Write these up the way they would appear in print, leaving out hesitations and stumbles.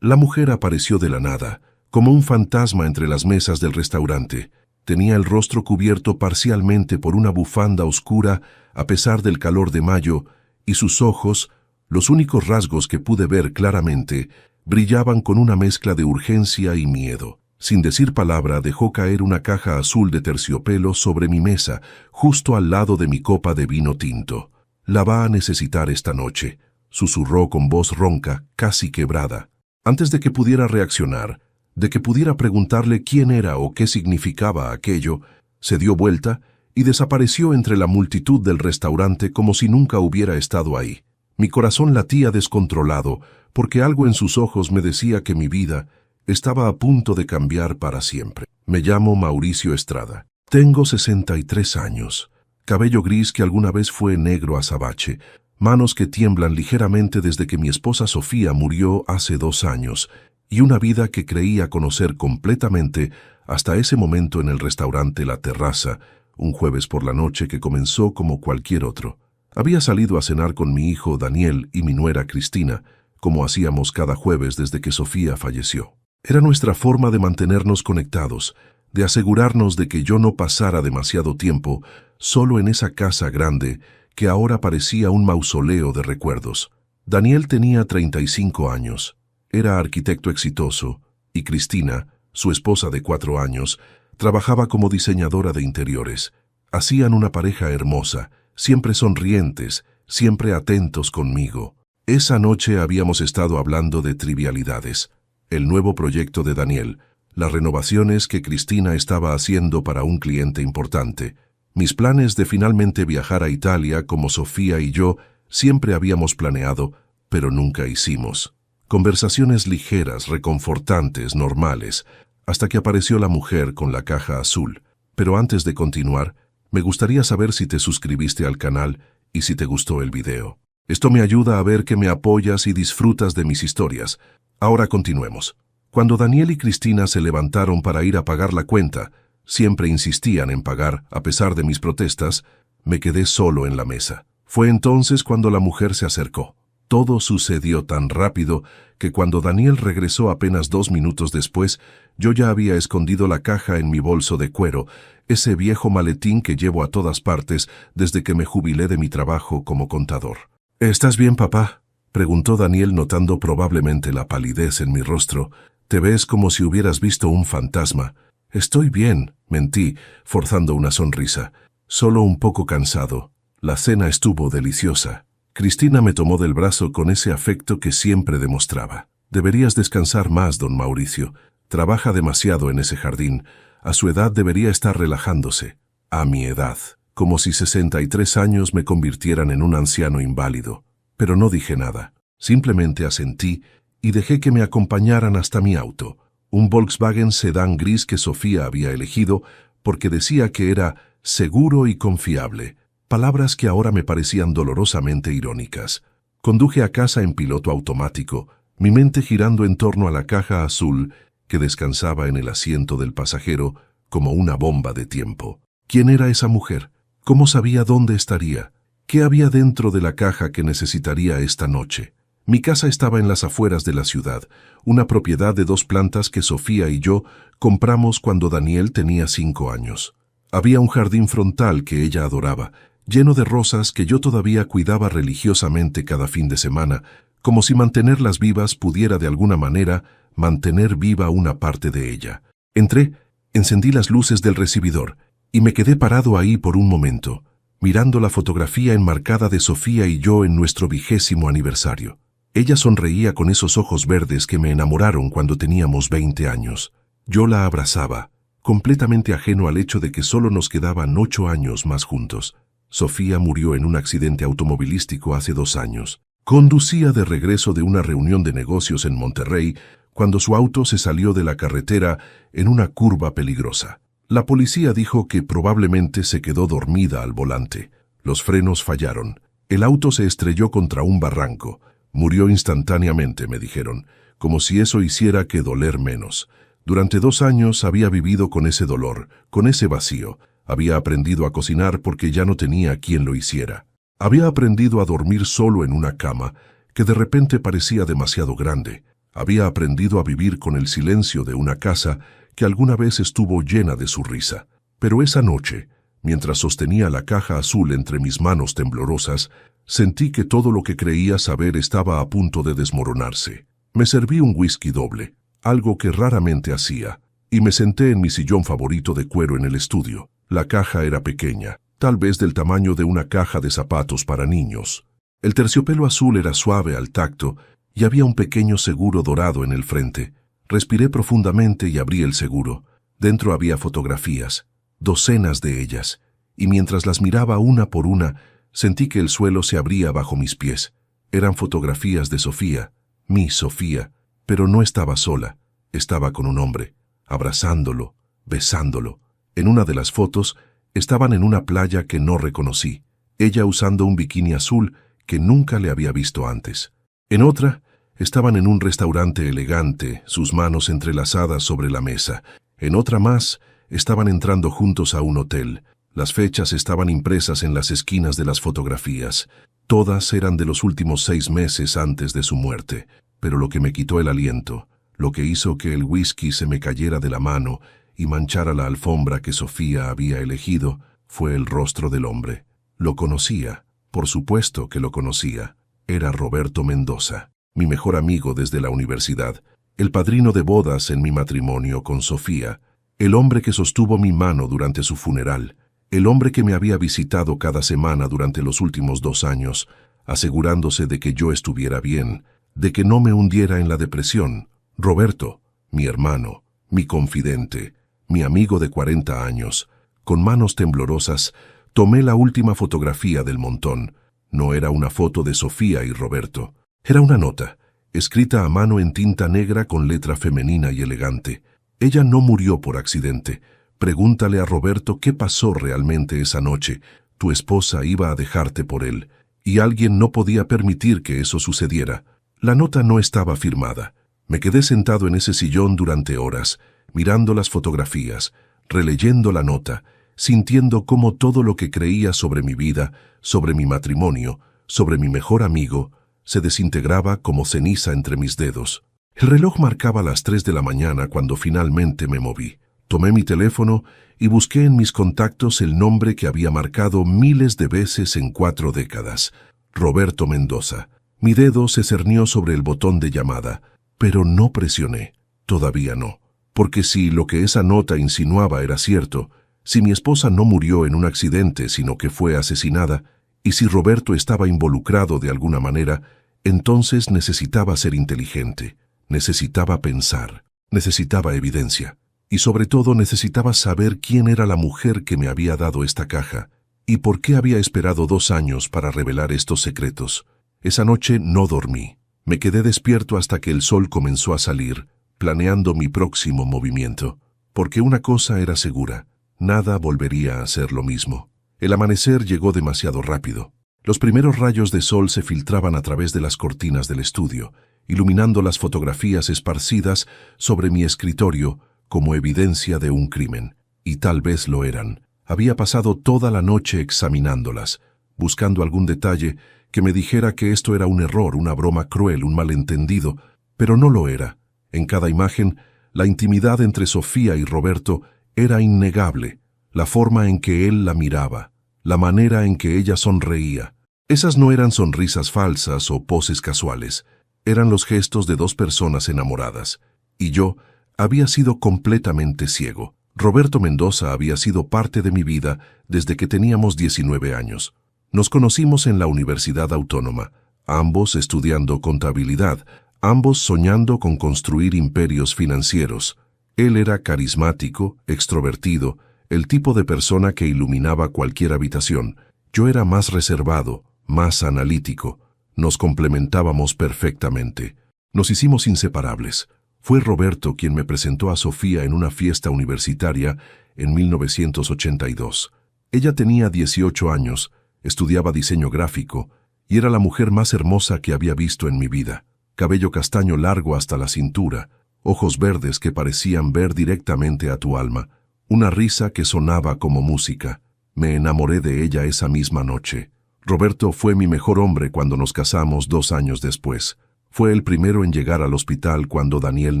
La mujer apareció de la nada, como un fantasma entre las mesas del restaurante. Tenía el rostro cubierto parcialmente por una bufanda oscura a pesar del calor de mayo, y sus ojos, los únicos rasgos que pude ver claramente, brillaban con una mezcla de urgencia y miedo. Sin decir palabra, dejó caer una caja azul de terciopelo sobre mi mesa, justo al lado de mi copa de vino tinto. «La va a necesitar esta noche», susurró con voz ronca, casi quebrada. Antes de que pudiera reaccionar, de que pudiera preguntarle quién era o qué significaba aquello, se dio vuelta y desapareció entre la multitud del restaurante como si nunca hubiera estado ahí. Mi corazón latía descontrolado, porque algo en sus ojos me decía que mi vida estaba a punto de cambiar para siempre. Me llamo Mauricio Estrada. Tengo 63 años. Cabello gris que alguna vez fue negro azabache. Manos que tiemblan ligeramente desde que mi esposa Sofía murió hace 2 años. Y una vida que creía conocer completamente hasta ese momento en el restaurante La Terraza, un jueves por la noche que comenzó como cualquier otro. Había salido a cenar con mi hijo Daniel y mi nuera Cristina, como hacíamos cada jueves desde que Sofía falleció. Era nuestra forma de mantenernos conectados, de asegurarnos de que yo no pasara demasiado tiempo solo en esa casa grande que ahora parecía un mausoleo de recuerdos. Daniel tenía 35 años, era arquitecto exitoso, y Cristina, su esposa de 4 años, trabajaba como diseñadora de interiores. Hacían una pareja hermosa, siempre sonrientes, siempre atentos conmigo. Esa noche habíamos estado hablando de trivialidades. El nuevo proyecto de Daniel, las renovaciones que Cristina estaba haciendo para un cliente importante, mis planes de finalmente viajar a Italia como Sofía y yo siempre habíamos planeado, pero nunca hicimos. Conversaciones ligeras, reconfortantes, normales, hasta que apareció la mujer con la caja azul. Pero antes de continuar, me gustaría saber si te suscribiste al canal y si te gustó el video. Esto me ayuda a ver que me apoyas y disfrutas de mis historias. Ahora continuemos. Cuando Daniel y Cristina se levantaron para ir a pagar la cuenta, siempre insistían en pagar a pesar de mis protestas, me quedé solo en la mesa. Fue entonces cuando la mujer se acercó. Todo sucedió tan rápido que cuando Daniel regresó apenas 2 minutos después, yo ya había escondido la caja en mi bolso de cuero, ese viejo maletín que llevo a todas partes desde que me jubilé de mi trabajo como contador. «¿Estás bien, papá?», preguntó Daniel notando probablemente la palidez en mi rostro. «Te ves como si hubieras visto un fantasma». «Estoy bien», mentí, forzando una sonrisa. «Solo un poco cansado. La cena estuvo deliciosa». Cristina me tomó del brazo con ese afecto que siempre demostraba. «Deberías descansar más, don Mauricio. Trabaja demasiado en ese jardín. A su edad debería estar relajándose». A mi edad. Como si 63 años me convirtieran en un anciano inválido. Pero no dije nada. Simplemente asentí y dejé que me acompañaran hasta mi auto. Un Volkswagen sedán gris que Sofía había elegido porque decía que era seguro y confiable. Palabras que ahora me parecían dolorosamente irónicas. Conduje a casa en piloto automático, mi mente girando en torno a la caja azul que descansaba en el asiento del pasajero como una bomba de tiempo. ¿Quién era esa mujer? ¿Cómo sabía dónde estaría? ¿Qué había dentro de la caja que necesitaría esta noche? Mi casa estaba en las afueras de la ciudad, una propiedad de 2 plantas que Sofía y yo compramos cuando Daniel tenía 5 años. Había un jardín frontal que ella adoraba, lleno de rosas que yo todavía cuidaba religiosamente cada fin de semana, como si mantenerlas vivas pudiera de alguna manera mantener viva una parte de ella. Entré, encendí las luces del recibidor y me quedé parado ahí por un momento, mirando la fotografía enmarcada de Sofía y yo en nuestro 20º aniversario. Ella sonreía con esos ojos verdes que me enamoraron cuando teníamos 20 años. Yo la abrazaba, completamente ajeno al hecho de que solo nos quedaban 8 años más juntos. Sofía murió en un accidente automovilístico hace 2 años. Conducía de regreso de una reunión de negocios en Monterrey cuando su auto se salió de la carretera en una curva peligrosa. La policía dijo que probablemente se quedó dormida al volante. Los frenos fallaron. El auto se estrelló contra un barranco. Murió instantáneamente, me dijeron, como si eso hiciera que doler menos. Durante 2 años había vivido con ese dolor, con ese vacío. Había aprendido a cocinar porque ya no tenía quien lo hiciera. Había aprendido a dormir solo en una cama que de repente parecía demasiado grande. Había aprendido a vivir con el silencio de una casa que alguna vez estuvo llena de su risa. Pero esa noche, mientras sostenía la caja azul entre mis manos temblorosas, sentí que todo lo que creía saber estaba a punto de desmoronarse. Me serví un whisky doble, algo que raramente hacía, y me senté en mi sillón favorito de cuero en el estudio. La caja era pequeña, tal vez del tamaño de una caja de zapatos para niños. El terciopelo azul era suave al tacto y había un pequeño seguro dorado en el frente. Respiré profundamente y abrí el seguro. Dentro había fotografías, docenas de ellas, y mientras las miraba una por una, sentí que el suelo se abría bajo mis pies. Eran fotografías de Sofía, mi Sofía, pero no estaba sola, estaba con un hombre, abrazándolo, besándolo. En una de las fotos, estaban en una playa que no reconocí, ella usando un bikini azul que nunca le había visto antes. En otra, estaban en un restaurante elegante, sus manos entrelazadas sobre la mesa. En otra más, estaban entrando juntos a un hotel. Las fechas estaban impresas en las esquinas de las fotografías. Todas eran de los últimos 6 meses antes de su muerte. Pero lo que me quitó el aliento, lo que hizo que el whisky se me cayera de la mano y manchara la alfombra que Sofía había elegido, fue el rostro del hombre. Lo conocía, por supuesto que lo conocía. Era Roberto Mendoza, mi mejor amigo desde la universidad, el padrino de bodas en mi matrimonio con Sofía, el hombre que sostuvo mi mano durante su funeral, el hombre que me había visitado cada semana durante los últimos 2 años, asegurándose de que yo estuviera bien, de que no me hundiera en la depresión. Roberto, mi hermano, mi confidente, mi amigo de 40 años. Con manos temblorosas, tomé la última fotografía del montón. No era una foto de Sofía y Roberto. Era una nota, escrita a mano en tinta negra con letra femenina y elegante. Ella no murió por accidente. Pregúntale a Roberto qué pasó realmente esa noche. Tu esposa iba a dejarte por él, y alguien no podía permitir que eso sucediera. La nota no estaba firmada. Me quedé sentado en ese sillón durante horas, mirando las fotografías, releyendo la nota, sintiendo cómo todo lo que creía sobre mi vida, sobre mi matrimonio, sobre mi mejor amigo, se desintegraba como ceniza entre mis dedos. El reloj marcaba las 3 de la mañana cuando finalmente me moví. Tomé mi teléfono y busqué en mis contactos el nombre que había marcado miles de veces en 4 décadas. Roberto Mendoza. Mi dedo se cernió sobre el botón de llamada, pero no presioné. Todavía no. Porque si lo que esa nota insinuaba era cierto, si mi esposa no murió en un accidente sino que fue asesinada, y si Roberto estaba involucrado de alguna manera, entonces necesitaba ser inteligente, necesitaba pensar, necesitaba evidencia, y sobre todo necesitaba saber quién era la mujer que me había dado esta caja, y por qué había esperado 2 años para revelar estos secretos. Esa noche no dormí. Me quedé despierto hasta que el sol comenzó a salir, planeando mi próximo movimiento, porque una cosa era segura, nada volvería a ser lo mismo. El amanecer llegó demasiado rápido. Los primeros rayos de sol se filtraban a través de las cortinas del estudio, iluminando las fotografías esparcidas sobre mi escritorio como evidencia de un crimen. Y tal vez lo eran. Había pasado toda la noche examinándolas, buscando algún detalle que me dijera que esto era un error, una broma cruel, un malentendido, pero no lo era. En cada imagen, la intimidad entre Sofía y Roberto era innegable, la forma en que él la miraba, la manera en que ella sonreía. Esas no eran sonrisas falsas o poses casuales, eran los gestos de 2 personas enamoradas, y yo había sido completamente ciego. Roberto Mendoza había sido parte de mi vida desde que teníamos 19 años. Nos conocimos en la Universidad Autónoma, ambos estudiando contabilidad, ambos soñando con construir imperios financieros. Él era carismático, extrovertido, el tipo de persona que iluminaba cualquier habitación. Yo era más reservado, más analítico. Nos complementábamos perfectamente. Nos hicimos inseparables. Fue Roberto quien me presentó a Sofía en una fiesta universitaria en 1982. Ella tenía 18 años, estudiaba diseño gráfico y era la mujer más hermosa que había visto en mi vida. Cabello castaño largo hasta la cintura, ojos verdes que parecían ver directamente a tu alma, una risa que sonaba como música. Me enamoré de ella esa misma noche. Roberto fue mi mejor hombre cuando nos casamos 2 años después. Fue el primero en llegar al hospital cuando Daniel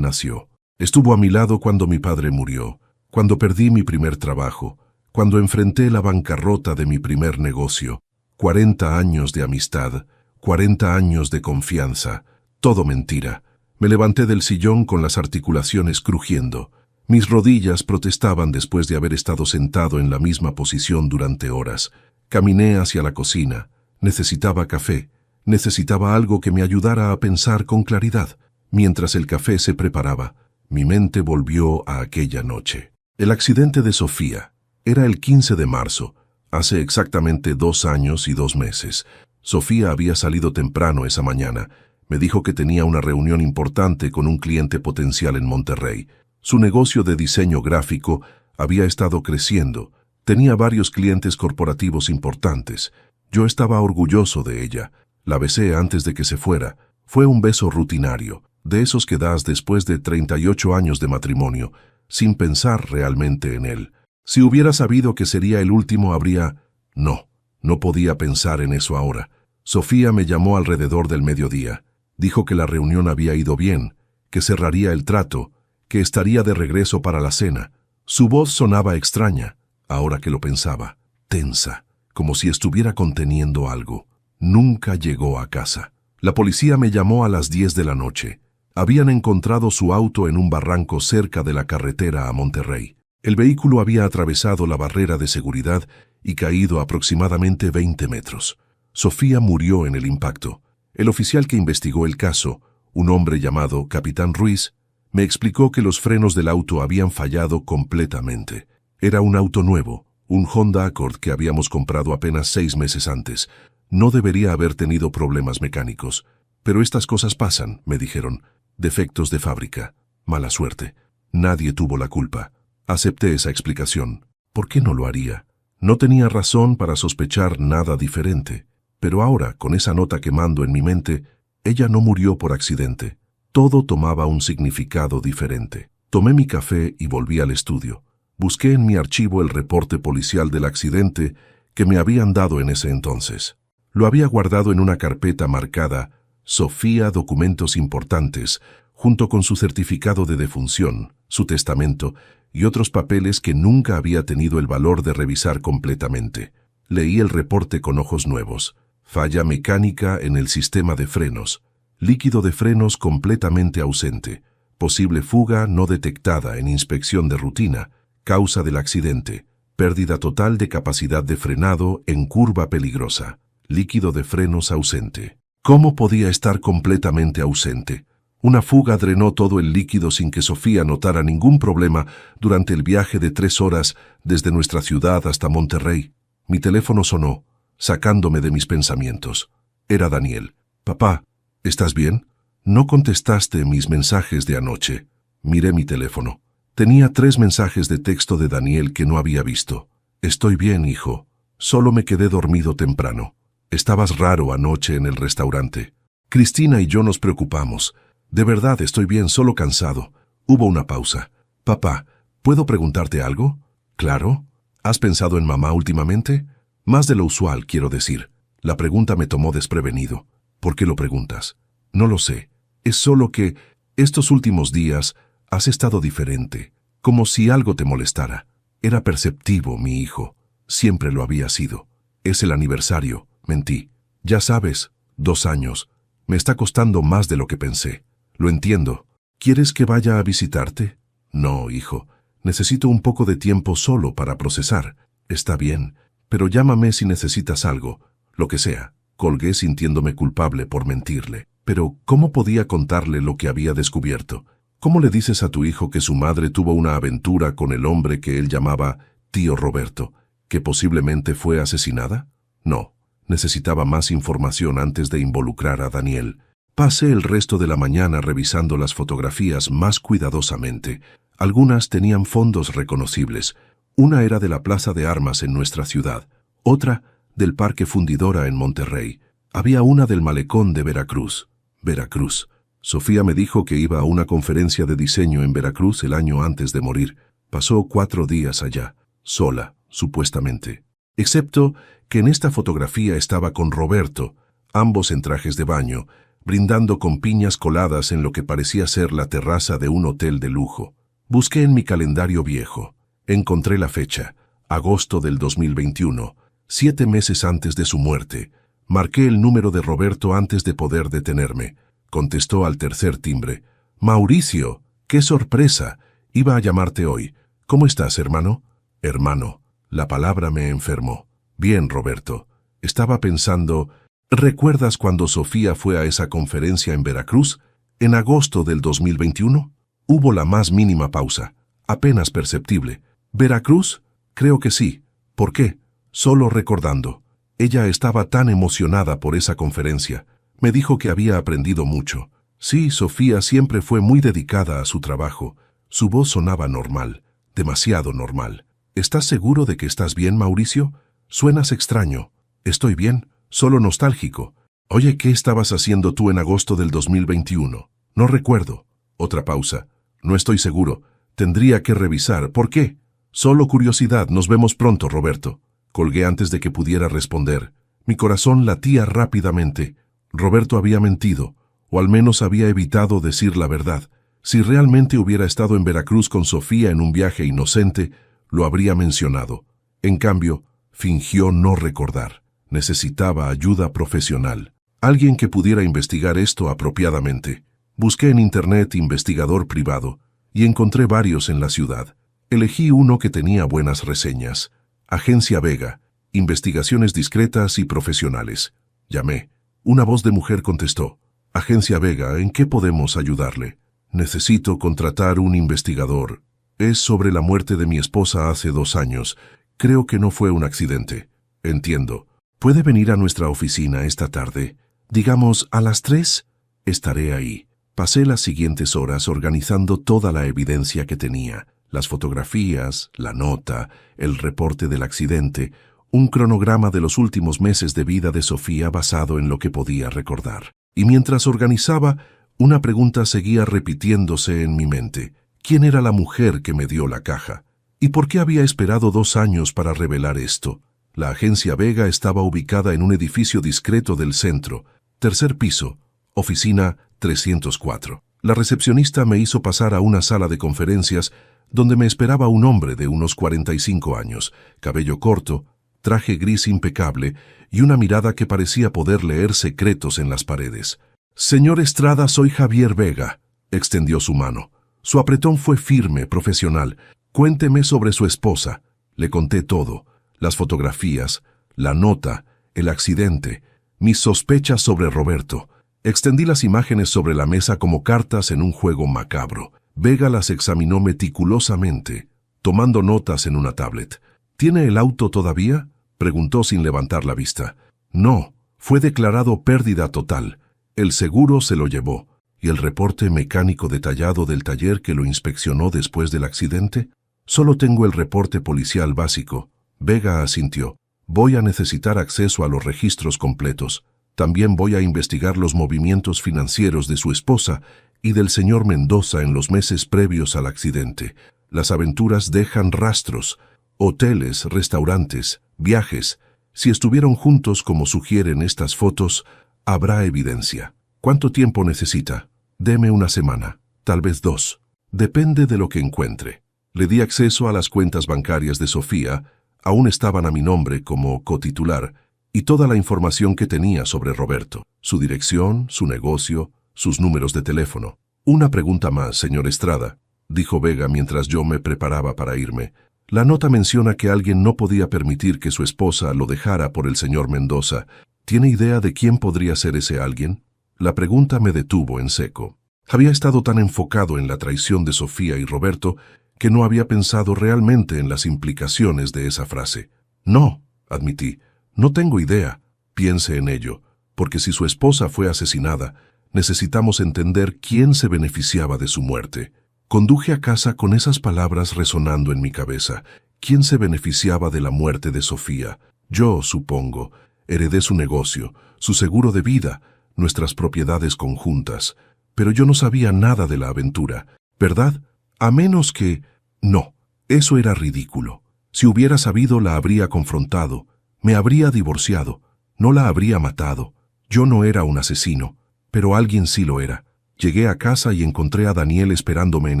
nació. Estuvo a mi lado cuando mi padre murió, cuando perdí mi primer trabajo, cuando enfrenté la bancarrota de mi primer negocio. 40 años de amistad, 40 años de confianza, todo mentira. Me levanté del sillón con las articulaciones crujiendo. Mis rodillas protestaban después de haber estado sentado en la misma posición durante horas. Caminé hacia la cocina. Necesitaba café. Necesitaba algo que me ayudara a pensar con claridad. Mientras el café se preparaba, mi mente volvió a aquella noche. El accidente de Sofía. Era el 15 de marzo, hace exactamente 2 años y 2 meses. Sofía había salido temprano esa mañana. Me dijo que tenía una reunión importante con un cliente potencial en Monterrey. Su negocio de diseño gráfico había estado creciendo. Tenía varios clientes corporativos importantes. Yo estaba orgulloso de ella. La besé antes de que se fuera. Fue un beso rutinario, de esos que das después de 38 años de matrimonio, sin pensar realmente en él. Si hubiera sabido que sería el último, habría... No podía pensar en eso ahora. Sofía me llamó alrededor del mediodía. Dijo que la reunión había ido bien, que cerraría el trato, que estaría de regreso para la cena. Su voz sonaba extraña, ahora que lo pensaba, tensa, como si estuviera conteniendo algo. Nunca llegó a casa. La policía me llamó a las 10 de la noche. Habían encontrado su auto en un barranco cerca de la carretera a Monterrey. El vehículo había atravesado la barrera de seguridad y caído aproximadamente 20 metros. Sofía murió en el impacto. El oficial que investigó el caso, un hombre llamado Capitán Ruiz, me explicó que los frenos del auto habían fallado completamente. Era un auto nuevo, un Honda Accord que habíamos comprado apenas 6 meses antes. No debería haber tenido problemas mecánicos. Pero estas cosas pasan, me dijeron. Defectos de fábrica. Mala suerte. Nadie tuvo la culpa. Acepté esa explicación. ¿Por qué no lo haría? No tenía razón para sospechar nada diferente. Pero ahora, con esa nota quemando en mi mente, ella no murió por accidente. Todo tomaba un significado diferente. Tomé mi café y volví al estudio. Busqué en mi archivo el reporte policial del accidente que me habían dado en ese entonces. Lo había guardado en una carpeta marcada Sofía Documentos Importantes, junto con su certificado de defunción, su testamento y otros papeles que nunca había tenido el valor de revisar completamente. Leí el reporte con ojos nuevos. Falla mecánica en el sistema de frenos. Líquido de frenos completamente ausente. Posible fuga no detectada en inspección de rutina. Causa del accidente. Pérdida total de capacidad de frenado en curva peligrosa. Líquido de frenos ausente. ¿Cómo podía estar completamente ausente? Una fuga drenó todo el líquido sin que Sofía notara ningún problema durante el viaje de 3 horas desde nuestra ciudad hasta Monterrey. Mi teléfono sonó, sacándome de mis pensamientos. Era Daniel. «Papá, ¿estás bien? No contestaste mis mensajes de anoche». Miré mi teléfono. Tenía 3 mensajes de texto de Daniel que no había visto. «Estoy bien, hijo. Solo me quedé dormido temprano. Estabas raro anoche en el restaurante. Cristina y yo nos preocupamos. De verdad estoy bien, solo cansado». Hubo una pausa. «Papá, ¿puedo preguntarte algo?» «Claro». «¿Has pensado en mamá últimamente?» «Más de lo usual, quiero decir». La pregunta me tomó desprevenido. «¿Por qué lo preguntas?» «No lo sé. Es solo que estos últimos días has estado diferente, como si algo te molestara. Era perceptivo, mi hijo. Siempre lo había sido. Es el aniversario». Mentí. «Ya sabes, 2 años. Me está costando más de lo que pensé». «Lo entiendo. ¿Quieres que vaya a visitarte?» «No, hijo. Necesito un poco de tiempo solo para procesar». «Está bien, pero llámame si necesitas algo, lo que sea». Colgué sintiéndome culpable por mentirle. Pero, ¿cómo podía contarle lo que había descubierto? ¿Cómo le dices a tu hijo que su madre tuvo una aventura con el hombre que él llamaba tío Roberto, que posiblemente fue asesinada? No. Necesitaba más información antes de involucrar a Daniel. Pasé el resto de la mañana revisando las fotografías más cuidadosamente. Algunas tenían fondos reconocibles. Una era de la Plaza de Armas en nuestra ciudad, otra del Parque Fundidora en Monterrey. Había una del Malecón de Veracruz. Veracruz. Sofía me dijo que iba a una conferencia de diseño en Veracruz el año antes de morir. Pasó 4 días allá, sola, supuestamente. Excepto que en esta fotografía estaba con Roberto, ambos en trajes de baño, brindando con piñas coladas en lo que parecía ser la terraza de un hotel de lujo. Busqué en mi calendario viejo. Encontré la fecha, agosto del 2021, 7 meses antes de su muerte. Marqué el número de Roberto antes de poder detenerme. Contestó al tercer timbre. «Mauricio, qué sorpresa. Iba a llamarte hoy. ¿Cómo estás, hermano?» «Hermano». La palabra me enfermó. «Bien, Roberto. Estaba pensando, ¿recuerdas cuando Sofía fue a esa conferencia en Veracruz, en agosto del 2021? Hubo la más mínima pausa, apenas perceptible. ¿Veracruz? Creo que sí. ¿Por qué? Solo recordando. Ella estaba tan emocionada por esa conferencia. Me dijo que había aprendido mucho. Sí, Sofía siempre fue muy dedicada a su trabajo. Su voz sonaba normal, demasiado normal. ¿Estás seguro de que estás bien, Mauricio? Suenas extraño. Estoy bien, solo nostálgico. Oye, ¿qué estabas haciendo tú en agosto del 2021? No recuerdo. Otra pausa. No estoy seguro. Tendría que revisar. ¿Por qué? Solo curiosidad. Nos vemos pronto, Roberto. Colgué antes de que pudiera responder. Mi corazón latía rápidamente. Roberto había mentido, o al menos había evitado decir la verdad. Si realmente hubiera estado en Veracruz con Sofía en un viaje inocente, lo habría mencionado. En cambio, fingió no recordar. Necesitaba ayuda profesional. Alguien que pudiera investigar esto apropiadamente. Busqué en internet investigador privado y encontré varios en la ciudad. Elegí uno que tenía buenas reseñas. Agencia Vega. Investigaciones discretas y profesionales. Llamé. Una voz de mujer contestó. Agencia Vega, ¿en qué podemos ayudarle? Necesito contratar un investigador. Es sobre la muerte de mi esposa hace 2 años. Creo que no fue un accidente. Entiendo. ¿Puede venir a nuestra oficina esta tarde? Digamos, a las 3. Estaré ahí. Pasé las siguientes horas organizando toda la evidencia que tenía. Las fotografías, la nota, el reporte del accidente, un cronograma de los últimos meses de vida de Sofía basado en lo que podía recordar. Y mientras organizaba, una pregunta seguía repitiéndose en mi mente. ¿Quién era la mujer que me dio la caja? ¿Y por qué había esperado 2 años para revelar esto? La agencia Vega estaba ubicada en un edificio discreto del centro, 3er piso, oficina 304. La recepcionista me hizo pasar a una sala de conferencias donde me esperaba un hombre de unos 45 años, cabello corto, traje gris impecable y una mirada que parecía poder leer secretos en las paredes. «Señor Estrada, soy Javier Vega», extendió su mano. Su apretón fue firme, profesional. «Cuénteme sobre su esposa». Le conté todo. Las fotografías, la nota, el accidente, mis sospechas sobre Roberto. Extendí las imágenes sobre la mesa como cartas en un juego macabro. Vega las examinó meticulosamente, tomando notas en una tablet. «¿Tiene el auto todavía?», preguntó sin levantar la vista. «No, fue declarado pérdida total. El seguro se lo llevó. ¿Y el reporte mecánico detallado del taller que lo inspeccionó después del accidente? Solo tengo el reporte policial básico». Vega asintió. «Voy a necesitar acceso a los registros completos. También voy a investigar los movimientos financieros de su esposa y del señor Mendoza en los meses previos al accidente. Las aventuras dejan rastros. Hoteles, restaurantes, viajes. Si estuvieron juntos como sugieren estas fotos, habrá evidencia. ¿Cuánto tiempo necesita? Deme 1 semana, tal vez 2. Depende de lo que encuentre». Le di acceso a las cuentas bancarias de Sofía, aún estaban a mi nombre como cotitular, y toda la información que tenía sobre Roberto, su dirección, su negocio, sus números de teléfono. «Una pregunta más, señor Estrada», dijo Vega mientras yo me preparaba para irme. «La nota menciona que alguien no podía permitir que su esposa lo dejara por el señor Mendoza. ¿Tiene idea de quién podría ser ese alguien?». La pregunta me detuvo en seco. Había estado tan enfocado en la traición de Sofía y Roberto que no había pensado realmente en las implicaciones de esa frase. «No», admití, «no tengo idea. Piense en ello, porque si su esposa fue asesinada, necesitamos entender quién se beneficiaba de su muerte». Conduje a casa con esas palabras resonando en mi cabeza. ¿Quién se beneficiaba de la muerte de Sofía? Yo, supongo. Heredé su negocio, su seguro de vida, nuestras propiedades conjuntas. Pero yo no sabía nada de la aventura, ¿verdad? A menos que... No, eso era ridículo. Si hubiera sabido, la habría confrontado. Me habría divorciado. No la habría matado. Yo no era un asesino. pero alguien sí lo era. Llegué a casa y encontré a Daniel esperándome en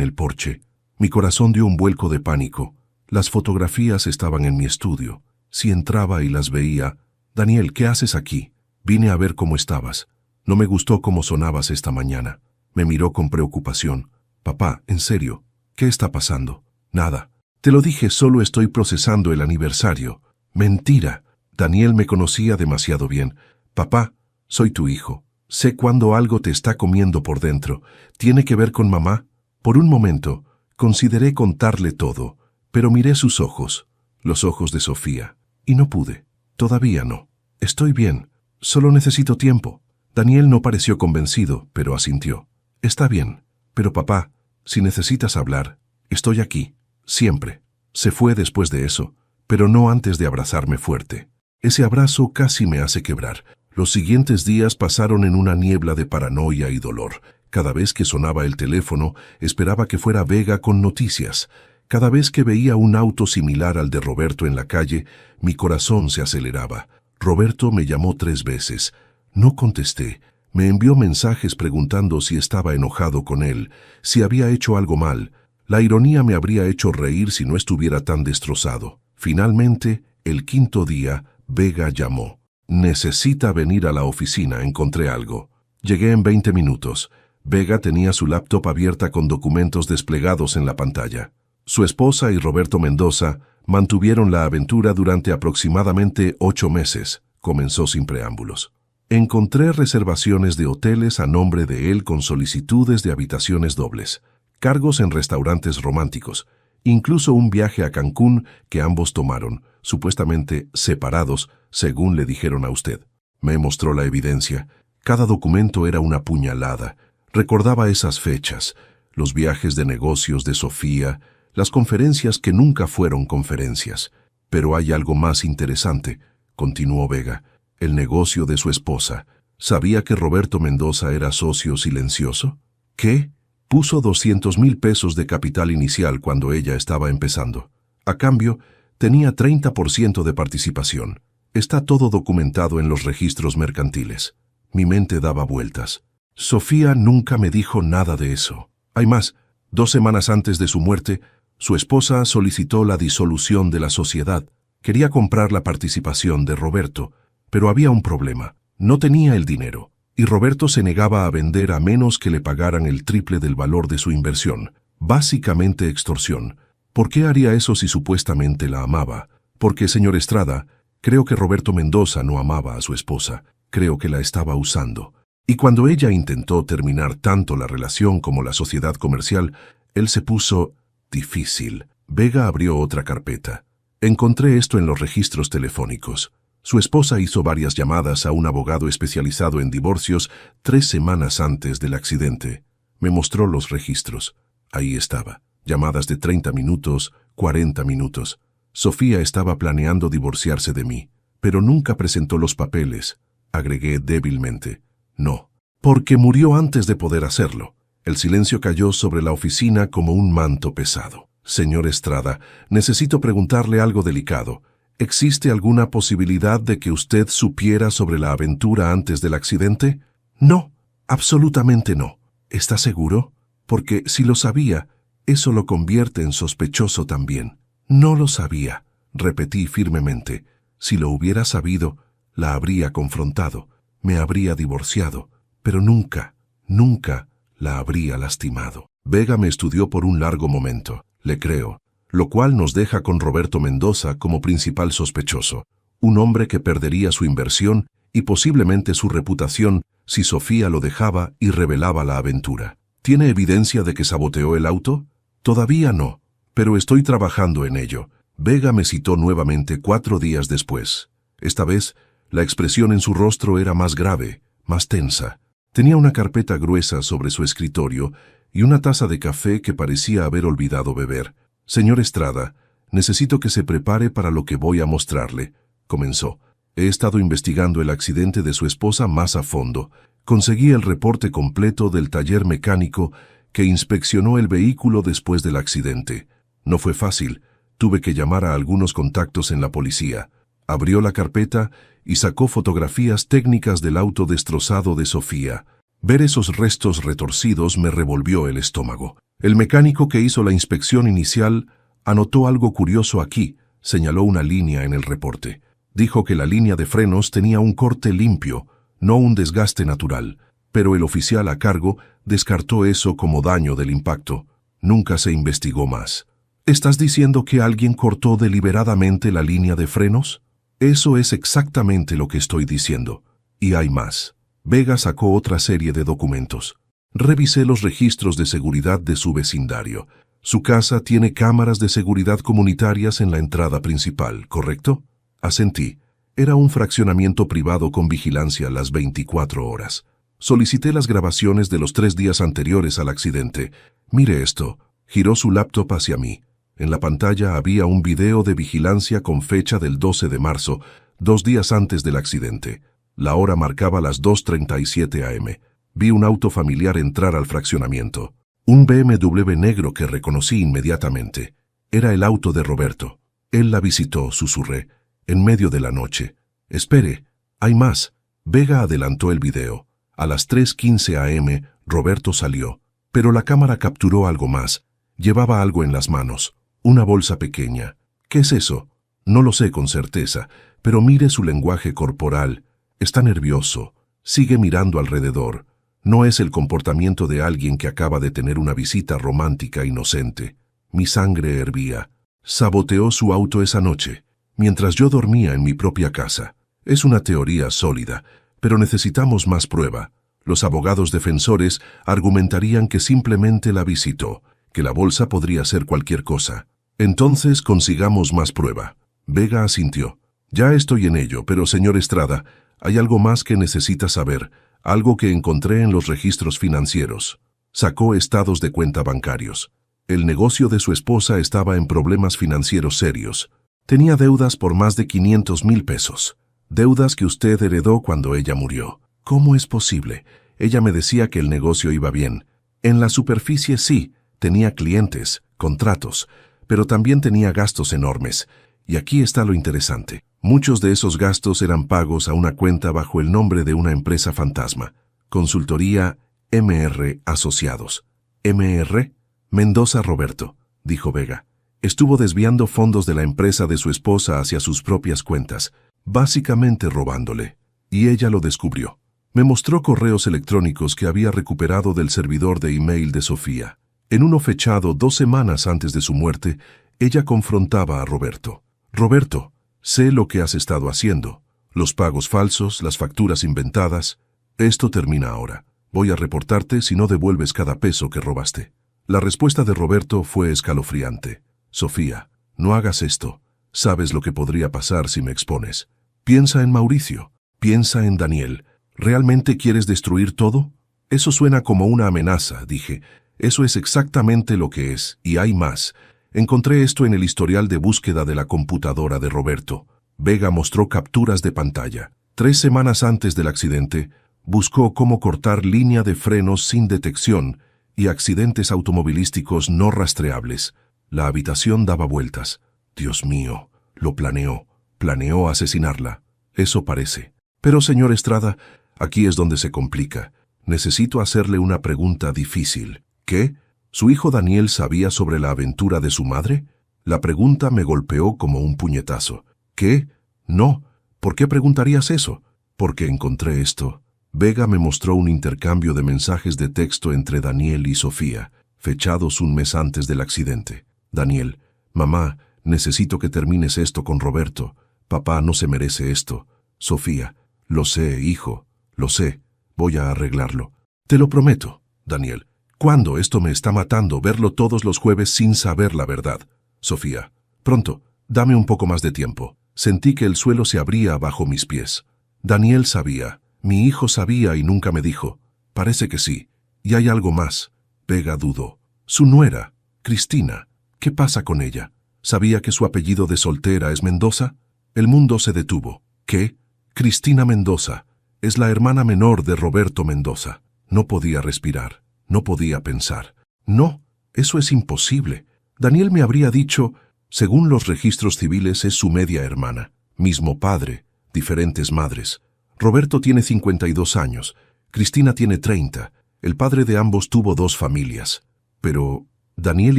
el porche. Mi corazón dio un vuelco de pánico. Las fotografías estaban en mi estudio. Si entraba y las veía... «Daniel, ¿qué haces aquí? Vine a ver cómo estabas. No me gustó cómo sonabas esta mañana». Me miró con preocupación. «Papá, en serio, ¿qué está pasando?» «Nada. Te lo dije, solo estoy procesando el aniversario». «Mentira». Daniel me conocía demasiado bien. «Papá, soy tu hijo. Sé cuando algo te está comiendo por dentro. ¿Tiene que ver con mamá?» Por un momento, consideré contarle todo, pero miré sus ojos, los ojos de Sofía, y no pude. «Todavía no. Estoy bien. Solo necesito tiempo». Daniel no pareció convencido, pero asintió. «Está bien. Pero papá, si necesitas hablar, estoy aquí. Siempre». Se fue después de eso, pero no antes de abrazarme fuerte. Ese abrazo casi me hace quebrar. Los siguientes días pasaron en una niebla de paranoia y dolor. Cada vez que sonaba el teléfono, esperaba que fuera Vega con noticias. Cada vez que veía un auto similar al de Roberto en la calle, mi corazón se aceleraba. Roberto me llamó 3 veces. No contesté. Me envió mensajes preguntando si estaba enojado con él, si había hecho algo mal. La ironía me habría hecho reír si no estuviera tan destrozado. Finalmente, el 5.º día, Vega llamó. «Necesita venir a la oficina, encontré algo». Llegué en 20 minutos. Vega tenía su laptop abierta con documentos desplegados en la pantalla. Su esposa y Roberto Mendoza mantuvieron la aventura durante aproximadamente 8 meses. Comenzó sin preámbulos. Encontré reservaciones de hoteles a nombre de él con solicitudes de habitaciones dobles, cargos en restaurantes románticos, incluso un viaje a Cancún que ambos tomaron, supuestamente separados, según le dijeron a usted. Me mostró la evidencia. Cada documento era una puñalada. Recordaba esas fechas, los viajes de negocios de Sofía, las conferencias que nunca fueron conferencias. Pero hay algo más interesante, continuó Vega, el negocio de su esposa. ¿Sabía que Roberto Mendoza era socio silencioso? ¿Qué? Puso 200,000 pesos de capital inicial cuando ella estaba empezando. A cambio, tenía 30% de participación. Está todo documentado en los registros mercantiles. Mi mente daba vueltas. Sofía nunca me dijo nada de eso. Hay más, 2 semanas antes de su muerte, su esposa solicitó la disolución de la sociedad. Quería comprar la participación de Roberto, pero había un problema. No tenía el dinero, y Roberto se negaba a vender a menos que le pagaran el triple del valor de su inversión. Básicamente extorsión. ¿Por qué haría eso si supuestamente la amaba? Porque, señor Estrada, creo que Roberto Mendoza no amaba a su esposa. Creo que la estaba usando. Y cuando ella intentó terminar tanto la relación como la sociedad comercial, él se puso difícil. Vega abrió otra carpeta. Encontré esto en los registros telefónicos. Su esposa hizo varias llamadas a un abogado especializado en divorcios 3 semanas antes del accidente. Me mostró los registros. Ahí estaba. Llamadas de 30 minutos, 40 minutos. Sofía estaba planeando divorciarse de mí, pero nunca presentó los papeles. Agregué débilmente. No, porque murió antes de poder hacerlo. El silencio cayó sobre la oficina como un manto pesado. Señor Estrada, necesito preguntarle algo delicado. ¿Existe alguna posibilidad de que usted supiera sobre la aventura antes del accidente? No, absolutamente no. ¿Está seguro? Porque si lo sabía, eso lo convierte en sospechoso también. No lo sabía, repetí firmemente. Si lo hubiera sabido, la habría confrontado, me habría divorciado, pero nunca, nunca la habría lastimado. Vega me estudió por un largo momento. Le creo, lo cual nos deja con Roberto Mendoza como principal sospechoso, un hombre que perdería su inversión y posiblemente su reputación si Sofía lo dejaba y revelaba la aventura. ¿Tiene evidencia de que saboteó el auto? Todavía no, pero estoy trabajando en ello. Vega me citó nuevamente 4 días después. Esta vez, la expresión en su rostro era más grave, más tensa. Tenía una carpeta gruesa sobre su escritorio y una taza de café que parecía haber olvidado beber. Señor Estrada, necesito que se prepare para lo que voy a mostrarle, comenzó. He estado investigando el accidente de su esposa más a fondo. Conseguí el reporte completo del taller mecánico que inspeccionó el vehículo después del accidente. No fue fácil. Tuve que llamar a algunos contactos en la policía. Abrió la carpeta y sacó fotografías técnicas del auto destrozado de Sofía. Ver esos restos retorcidos me revolvió el estómago. El mecánico que hizo la inspección inicial anotó algo curioso aquí, señaló una línea en el reporte. Dijo que la línea de frenos tenía un corte limpio, no un desgaste natural, pero el oficial a cargo descartó eso como daño del impacto. Nunca se investigó más. ¿Estás diciendo que alguien cortó deliberadamente la línea de frenos? Eso es exactamente lo que estoy diciendo. Y hay más. Vega sacó otra serie de documentos. Revisé los registros de seguridad de su vecindario. Su casa tiene cámaras de seguridad comunitarias en la entrada principal, ¿correcto? Asentí. Era un fraccionamiento privado con vigilancia las 24 horas. Solicité las grabaciones de los 3 días anteriores al accidente. Mire esto. Giró su laptop hacia mí. En la pantalla había un video de vigilancia con fecha del 12 de marzo, 2 días antes del accidente. La hora marcaba las 2:37 am. Vi un auto familiar entrar al fraccionamiento. Un BMW negro que reconocí inmediatamente. Era el auto de Roberto. Él la visitó, susurré, en medio de la noche. Espere, hay más. Vega adelantó el video. A las 3:15 am, Roberto salió. Pero la cámara capturó algo más. Llevaba algo en las manos. Una bolsa pequeña. ¿Qué es eso? No lo sé con certeza, pero mire su lenguaje corporal. Está nervioso. Sigue mirando alrededor. No es el comportamiento de alguien que acaba de tener una visita romántica inocente. Mi sangre hervía. Saboteó su auto esa noche, mientras yo dormía en mi propia casa. Es una teoría sólida, pero necesitamos más prueba. Los abogados defensores argumentarían que simplemente la visitó, que la bolsa podría ser cualquier cosa. Entonces consigamos más prueba. Vega asintió. Ya estoy en ello, pero señor Estrada, hay algo más que necesita saber, algo que encontré en los registros financieros. Sacó estados de cuenta bancarios. El negocio de su esposa estaba en problemas financieros serios. Tenía deudas por más de 500,000 pesos. Deudas que usted heredó cuando ella murió. ¿Cómo es posible? Ella me decía que el negocio iba bien. En la superficie sí, tenía clientes, contratos, pero también tenía gastos enormes. Y aquí está lo interesante. Muchos de esos gastos eran pagos a una cuenta bajo el nombre de una empresa fantasma. Consultoría MR Asociados. ¿MR? Mendoza Roberto, dijo Vega. Estuvo desviando fondos de la empresa de su esposa hacia sus propias cuentas, básicamente robándole. Y ella lo descubrió. Me mostró correos electrónicos que había recuperado del servidor de email de Sofía. En uno fechado 2 semanas antes de su muerte, ella confrontaba a Roberto. Roberto, sé lo que has estado haciendo. Los pagos falsos, las facturas inventadas. Esto termina ahora. Voy a reportarte si no devuelves cada peso que robaste. La respuesta de Roberto fue escalofriante. Sofía, no hagas esto. Sabes lo que podría pasar si me expones. Piensa en Mauricio. Piensa en Daniel. ¿Realmente quieres destruir todo? Eso suena como una amenaza, dije. Eso es exactamente lo que es, y hay más. Encontré esto en el historial de búsqueda de la computadora de Roberto. Vega mostró capturas de pantalla. 3 semanas antes del accidente, buscó cómo cortar línea de frenos sin detección y accidentes automovilísticos no rastreables. La habitación daba vueltas. Dios mío, lo planeó. Planeó asesinarla. Eso parece. Pero, señor Estrada, aquí es donde se complica. Necesito hacerle una pregunta difícil. ¿Qué? ¿Su hijo Daniel sabía sobre la aventura de su madre? La pregunta me golpeó como un puñetazo. ¿Qué? No. ¿Por qué preguntarías eso? Porque encontré esto. Vega me mostró un intercambio de mensajes de texto entre Daniel y Sofía, fechados un mes antes del accidente. Daniel, mamá, necesito que termines esto con Roberto. Papá no se merece esto. Sofía, lo sé, hijo, lo sé. Voy a arreglarlo. Te lo prometo, Daniel. ¿Cuándo? Esto me está matando, verlo todos los jueves sin saber la verdad. Sofía, pronto, dame un poco más de tiempo. Sentí que el suelo se abría bajo mis pies. Daniel sabía, mi hijo sabía y nunca me dijo. Parece que sí. Y hay algo más. Vega dudó. Su nuera, Cristina. ¿Qué pasa con ella? ¿Sabía que su apellido de soltera es Mendoza? El mundo se detuvo. ¿Qué? Cristina Mendoza. Es la hermana menor de Roberto Mendoza. No podía respirar. No podía pensar. No, eso es imposible. Daniel me habría dicho, según los registros civiles es su media hermana. Mismo padre, diferentes madres. Roberto tiene 52 años. Cristina tiene 30. El padre de ambos tuvo 2 familias. Pero Daniel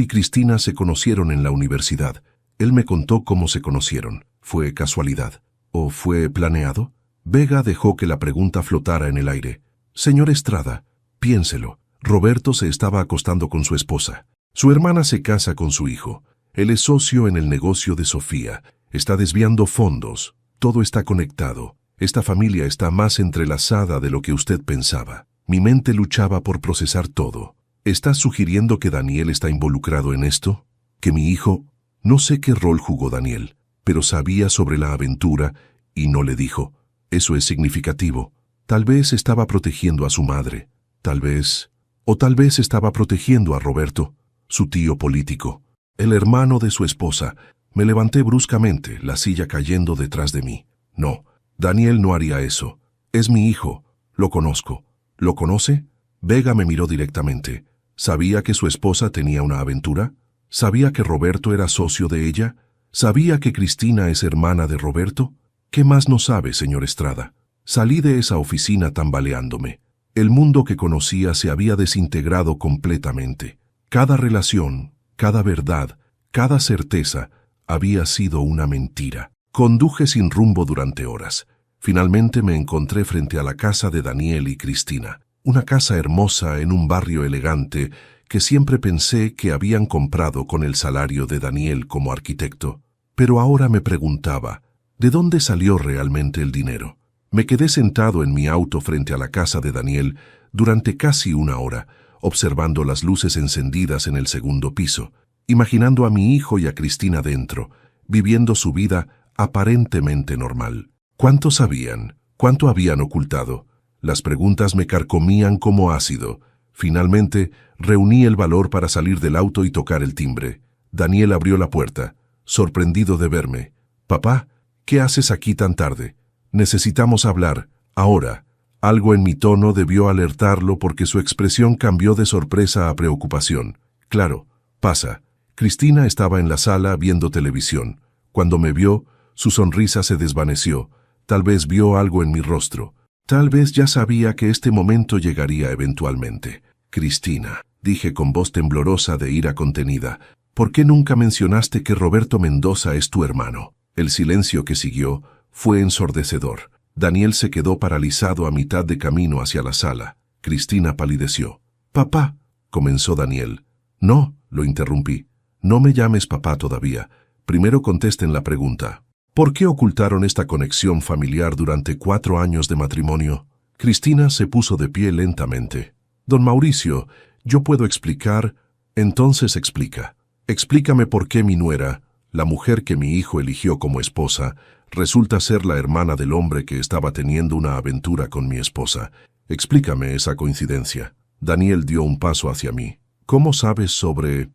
y Cristina se conocieron en la universidad. Él me contó cómo se conocieron. ¿Fue casualidad? ¿O fue planeado? Vega dejó que la pregunta flotara en el aire. Señor Estrada, piénselo. Roberto se estaba acostando con su esposa. Su hermana se casa con su hijo. Él es socio en el negocio de Sofía. Está desviando fondos. Todo está conectado. Esta familia está más entrelazada de lo que usted pensaba. Mi mente luchaba por procesar todo. ¿Estás sugiriendo que Daniel está involucrado en esto? ¿Que mi hijo? No sé qué rol jugó Daniel, pero sabía sobre la aventura y no le dijo. Eso es significativo. Tal vez estaba protegiendo a su madre. Tal vez estaba protegiendo a Roberto, su tío político, el hermano de su esposa. Me levanté bruscamente, la silla cayendo detrás de mí. No, Daniel no haría eso. Es mi hijo. Lo conozco. ¿Lo conoce? Vega me miró directamente. ¿Sabía que su esposa tenía una aventura? ¿Sabía que Roberto era socio de ella? ¿Sabía que Cristina es hermana de Roberto? ¿Qué más no sabe, señor Estrada? Salí de esa oficina tambaleándome. El mundo que conocía se había desintegrado completamente. Cada relación, cada verdad, cada certeza había sido una mentira. Conduje sin rumbo durante horas. Finalmente me encontré frente a la casa de Daniel y Cristina. Una casa hermosa en un barrio elegante que siempre pensé que habían comprado con el salario de Daniel como arquitecto. Pero ahora me preguntaba, ¿de dónde salió realmente el dinero? Me quedé sentado en mi auto frente a la casa de Daniel durante casi una hora, observando las luces encendidas en el segundo piso, imaginando a mi hijo y a Cristina dentro, viviendo su vida aparentemente normal. ¿Cuánto sabían? ¿Cuánto habían ocultado? Las preguntas me carcomían como ácido. Finalmente, reuní el valor para salir del auto y tocar el timbre. Daniel abrió la puerta, sorprendido de verme. «Papá, ¿qué haces aquí tan tarde? Necesitamos hablar, ahora». Algo en mi tono debió alertarlo porque su expresión cambió de sorpresa a preocupación. «Claro, pasa». Cristina estaba en la sala viendo televisión. Cuando me vio, su sonrisa se desvaneció. Tal vez vio algo en mi rostro. Tal vez ya sabía que este momento llegaría eventualmente. «Cristina», dije con voz temblorosa de ira contenida, «¿por qué nunca mencionaste que Roberto Mendoza es tu hermano?» El silencio que siguió fue ensordecedor. Daniel se quedó paralizado a mitad de camino hacia la sala. Cristina palideció. «Papá», comenzó Daniel. «No», lo interrumpí. «No me llames papá todavía. Primero contesten la pregunta. ¿Por qué ocultaron esta conexión familiar durante 4 años de matrimonio?» Cristina se puso de pie lentamente. «Don Mauricio, yo puedo explicar». «Entonces explica. Explícame por qué mi nuera, la mujer que mi hijo eligió como esposa, resulta ser la hermana del hombre que estaba teniendo una aventura con mi esposa. Explícame esa coincidencia». Daniel dio un paso hacia mí. «¿Cómo sabes sobre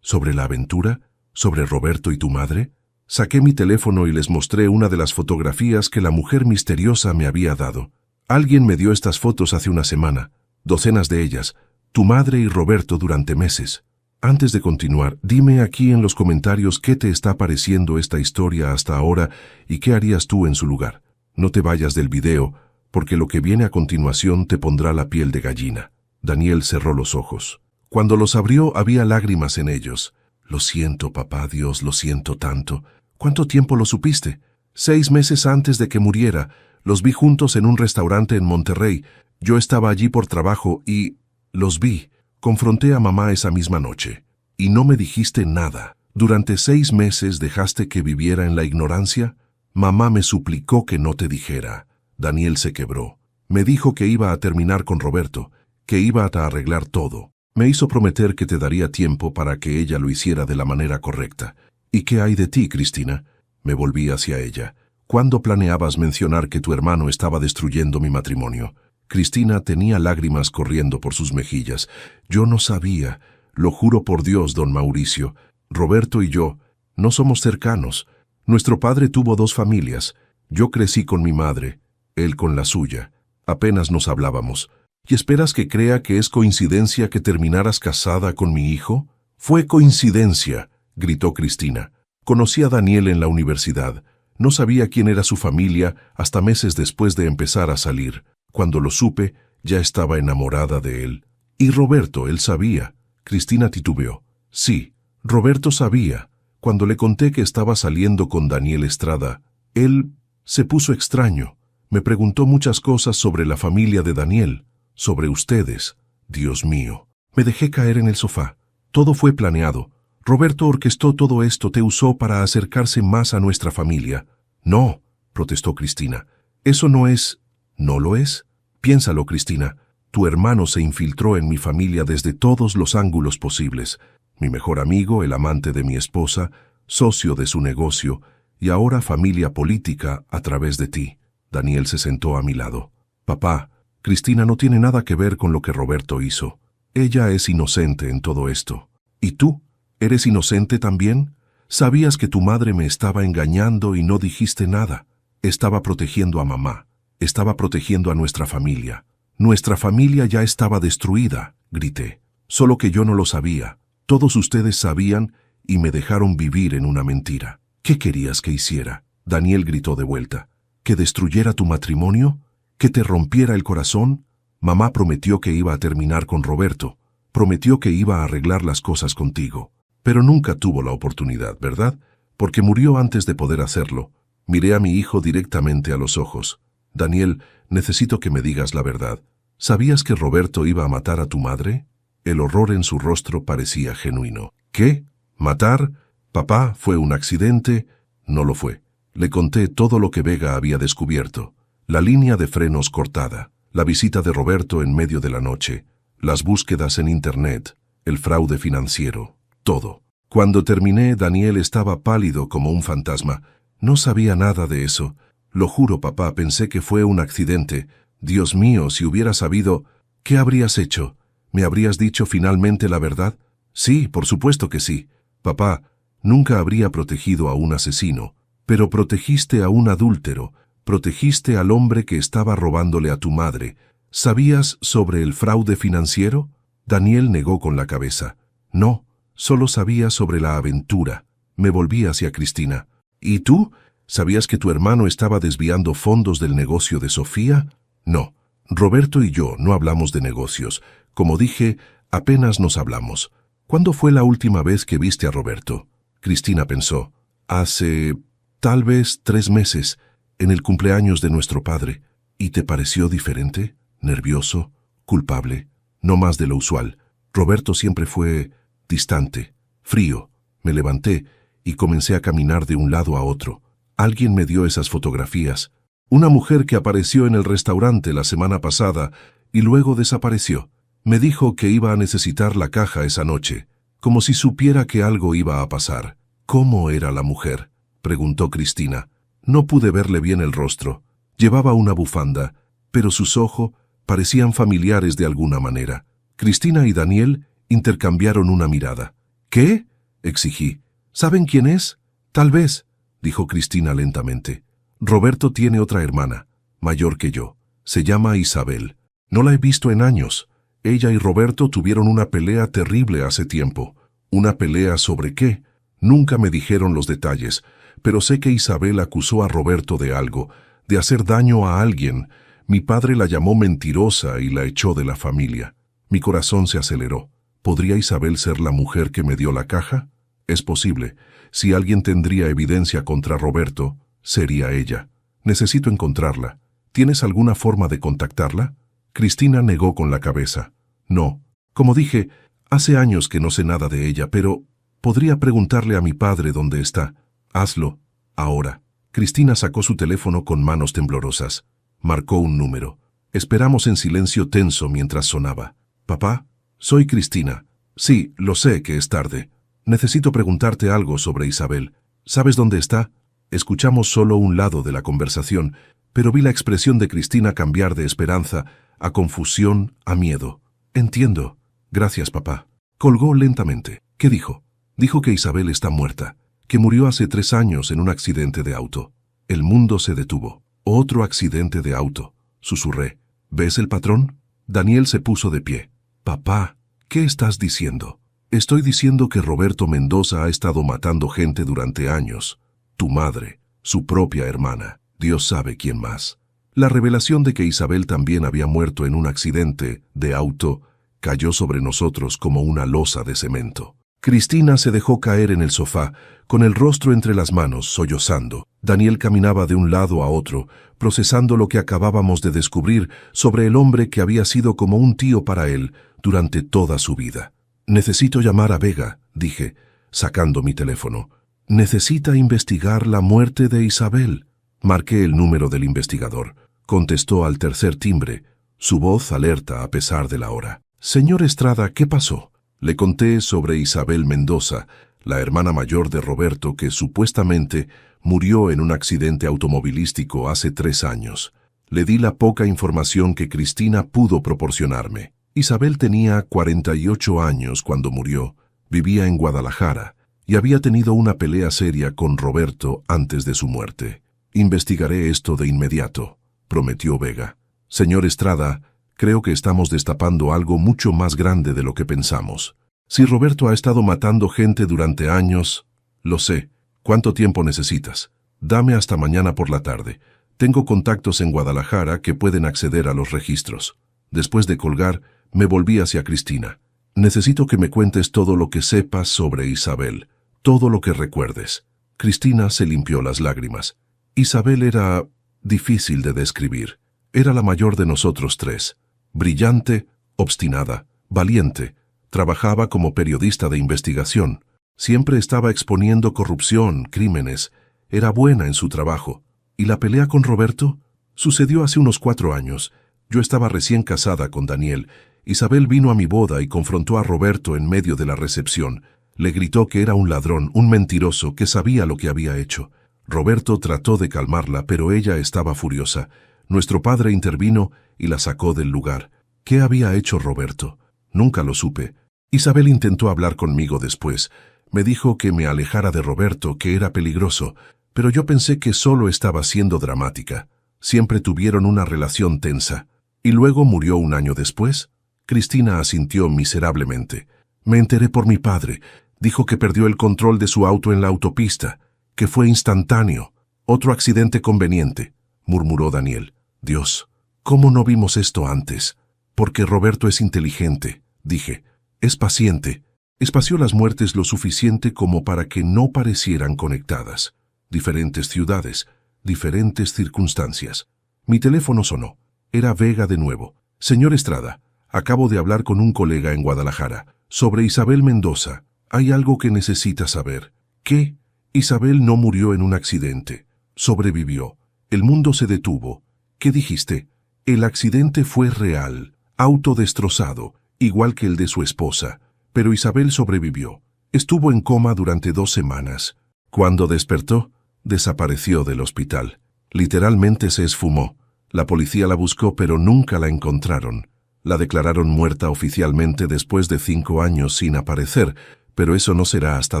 la aventura? ¿Sobre Roberto y tu madre?» Saqué mi teléfono y les mostré una de las fotografías que la mujer misteriosa me había dado. «Alguien me dio estas fotos hace una semana, docenas de ellas, tu madre y Roberto durante meses». Antes de continuar, dime aquí en los comentarios qué te está pareciendo esta historia hasta ahora y qué harías tú en su lugar. No te vayas del video, porque lo que viene a continuación te pondrá la piel de gallina. Daniel cerró los ojos. Cuando los abrió había lágrimas en ellos. «Lo siento, papá Dios, lo siento tanto». «¿Cuánto tiempo lo supiste?» 6 meses antes de que muriera. Los vi juntos en un restaurante en Monterrey. Yo estaba allí por trabajo y los vi. Confronté a mamá esa misma noche. Y no me dijiste nada. ¿Durante 6 meses dejaste que viviera en la ignorancia?» Mamá me suplicó que no te dijera. Daniel se quebró. Me dijo que iba a terminar con Roberto, que iba a arreglar todo. Me hizo prometer que te daría tiempo para que ella lo hiciera de la manera correcta. «¿Y qué hay de ti, Cristina?» Me volví hacia ella. «¿Cuándo planeabas mencionar que tu hermano estaba destruyendo mi matrimonio?» Cristina tenía lágrimas corriendo por sus mejillas. «Yo no sabía. Lo juro por Dios, don Mauricio. Roberto y yo no somos cercanos. Nuestro padre tuvo 2 familias. Yo crecí con mi madre, él con la suya. Apenas nos hablábamos. ¿Y esperas que crea que es coincidencia que terminaras casada con mi hijo?» «Fue coincidencia», gritó Cristina. «Conocí a Daniel en la universidad. No sabía quién era su familia hasta meses después de empezar a salir. Cuando lo supe, Ya estaba enamorada de él. Y Roberto, él sabía. Cristina titubeó. Sí, Roberto sabía. Cuando le conté que estaba saliendo con Daniel Estrada, él se puso extraño. Me preguntó muchas cosas sobre la familia de Daniel, sobre ustedes. Dios mío. Me dejé caer en el sofá. Todo fue planeado. Roberto orquestó todo esto, te usó para acercarse más a nuestra familia. No, protestó Cristina. Eso no es... ¿No lo es? Piénsalo, Cristina. Tu hermano se infiltró en mi familia desde todos los ángulos posibles. Mi mejor amigo, el amante de mi esposa, socio de su negocio, y ahora familia política a través de ti. Daniel se sentó a mi lado. Papá, Cristina no tiene nada que ver con lo que Roberto hizo. Ella es inocente en todo esto. ¿Y tú? ¿Eres inocente también? Sabías que tu madre me estaba engañando y no dijiste nada. Estaba protegiendo a mamá. Estaba protegiendo a nuestra familia. Nuestra familia ya estaba destruida, grité. Solo que yo no lo sabía. Todos ustedes sabían y me dejaron vivir en una mentira. ¿Qué querías que hiciera? Daniel gritó de vuelta. ¿Que destruyera tu matrimonio? ¿Que te rompiera el corazón? Mamá prometió que iba a terminar con Roberto. Prometió que iba a arreglar las cosas contigo. Pero nunca tuvo la oportunidad, ¿verdad? Porque murió antes de poder hacerlo. Miré a mi hijo directamente a los ojos. Daniel, necesito que me digas la verdad. ¿Sabías que Roberto iba a matar a tu madre? El horror en su rostro parecía genuino. ¿Qué? ¿Matar? Papá, ¿fue un accidente? No lo fue. Le conté todo lo que Vega había descubierto. La línea de frenos cortada, la visita de Roberto en medio de la noche, las búsquedas en Internet, el fraude financiero, todo. Cuando terminé, Daniel estaba pálido como un fantasma. No sabía nada de eso. Lo juro, papá, pensé que fue un accidente. Dios mío, si hubiera sabido... ¿Qué habrías hecho? ¿Me habrías dicho finalmente la verdad? Sí, por supuesto que sí. Papá, nunca habría protegido a un asesino, pero protegiste a un adúltero, protegiste al hombre que estaba robándole a tu madre. ¿Sabías sobre el fraude financiero? Daniel negó con la cabeza. No, solo sabía sobre la aventura. Me volví hacia Cristina. ¿Y tú? ¿Sabías que tu hermano estaba desviando fondos del negocio de Sofía? No. Roberto y yo no hablamos de negocios. Como dije, apenas nos hablamos. ¿Cuándo fue la última vez que viste a Roberto? Cristina pensó. Hace, tal vez 3 meses, en el cumpleaños de nuestro padre. ¿Y te pareció diferente? ¿Nervioso? ¿Culpable? No más de lo usual. Roberto siempre fue distante, frío. Me levanté y comencé a caminar de un lado a otro. Alguien me dio esas fotografías. Una mujer que apareció en el restaurante la semana pasada y luego desapareció. Me dijo que iba a necesitar la caja esa noche, como si supiera que algo iba a pasar. ¿Cómo era la mujer?, preguntó Cristina. No pude verle bien el rostro. Llevaba una bufanda, pero sus ojos parecían familiares de alguna manera. Cristina y Daniel intercambiaron una mirada. ¿Qué?, exigí. ¿Saben quién es? Tal vez, dijo Cristina lentamente. Roberto tiene otra hermana, mayor que yo. Se llama Isabel. No la he visto en años. Ella y Roberto tuvieron una pelea terrible hace tiempo. ¿Una pelea sobre qué? Nunca me dijeron los detalles, pero sé que Isabel acusó a Roberto de algo, de hacer daño a alguien. Mi padre la llamó mentirosa y la echó de la familia. Mi corazón se aceleró. ¿Podría Isabel ser la mujer que me dio la caja? Es posible. Si alguien tendría evidencia contra Roberto, sería ella. Necesito encontrarla. ¿Tienes alguna forma de contactarla? Cristina negó con la cabeza. No. Como dije, hace años que no sé nada de ella, pero podría preguntarle a mi padre dónde está. Hazlo. Ahora. Cristina sacó su teléfono con manos temblorosas. Marcó un número. Esperamos en silencio tenso mientras sonaba. «Papá, soy Cristina. Sí, lo sé que es tarde. Necesito preguntarte algo sobre Isabel. ¿Sabes dónde está?» Escuchamos solo un lado de la conversación, pero vi la expresión de Cristina cambiar de esperanza a confusión, a miedo. «Entiendo. Gracias, papá». Colgó lentamente. ¿Qué dijo? Dijo que Isabel está muerta, que murió hace 3 años en un accidente de auto. El mundo se detuvo. «Otro accidente de auto», susurré. «¿Ves el patrón?» Daniel se puso de pie. «Papá, ¿qué estás diciendo?» «Estoy diciendo que Roberto Mendoza ha estado matando gente durante años. Tu madre, su propia hermana, Dios sabe quién más». La revelación de que Isabel también había muerto en un accidente de auto cayó sobre nosotros como una losa de cemento. Cristina se dejó caer en el sofá, con el rostro entre las manos, sollozando. Daniel caminaba de un lado a otro, procesando lo que acabábamos de descubrir sobre el hombre que había sido como un tío para él durante toda su vida. «Necesito llamar a Vega», dije, sacando mi teléfono. «Necesita investigar la muerte de Isabel». Marqué el número del investigador. Contestó al tercer timbre, su voz alerta a pesar de la hora. «Señor Estrada, ¿qué pasó?» Le conté sobre Isabel Mendoza, la hermana mayor de Roberto que supuestamente murió en un accidente automovilístico hace 3 años. Le di la poca información que Cristina pudo proporcionarme. Isabel tenía 48 años cuando murió, vivía en Guadalajara y había tenido una pelea seria con Roberto antes de su muerte. «Investigaré esto de inmediato», prometió Vega. «Señor Estrada, creo que estamos destapando algo mucho más grande de lo que pensamos. Si Roberto ha estado matando gente durante años, lo sé. ¿Cuánto tiempo necesitas? Dame hasta mañana por la tarde. Tengo contactos en Guadalajara que pueden acceder a los registros». Después de colgar, me volví hacia Cristina. «Necesito que me cuentes todo lo que sepas sobre Isabel, todo lo que recuerdes». Cristina se limpió las lágrimas. Isabel era difícil de describir. Era la mayor de nosotros 3. Brillante, obstinada, valiente. Trabajaba como periodista de investigación. Siempre estaba exponiendo corrupción, crímenes. Era buena en su trabajo. ¿Y la pelea con Roberto? Sucedió hace unos 4 años. Yo estaba recién casada con Daniel. Isabel vino a mi boda y confrontó a Roberto en medio de la recepción. Le gritó que era un ladrón, un mentiroso, que sabía lo que había hecho. Roberto trató de calmarla, pero ella estaba furiosa. Nuestro padre intervino y la sacó del lugar. ¿Qué había hecho Roberto? Nunca lo supe. Isabel intentó hablar conmigo después. Me dijo que me alejara de Roberto, que era peligroso, pero yo pensé que solo estaba siendo dramática. Siempre tuvieron una relación tensa. ¿Y luego murió un año después? Cristina asintió miserablemente. Me enteré por mi padre. Dijo que perdió el control de su auto en la autopista, que fue instantáneo. Otro accidente conveniente, murmuró Daniel. Dios, ¿cómo no vimos esto antes? Porque Roberto es inteligente, dije. Es paciente. Espació las muertes lo suficiente como para que no parecieran conectadas. Diferentes ciudades, diferentes circunstancias. Mi teléfono sonó. Era Vega de nuevo. Señor Estrada, acabo de hablar con un colega en Guadalajara sobre Isabel Mendoza. Hay algo que necesita saber. ¿Qué? Isabel no murió en un accidente. Sobrevivió. El mundo se detuvo. ¿Qué dijiste? El accidente fue real, autodestrozado, igual que el de su esposa. Pero Isabel sobrevivió. Estuvo en coma durante 2 semanas. Cuando despertó, desapareció del hospital. Literalmente se esfumó. La policía la buscó, pero nunca la encontraron. La declararon muerta oficialmente después de 5 años sin aparecer, pero eso no será hasta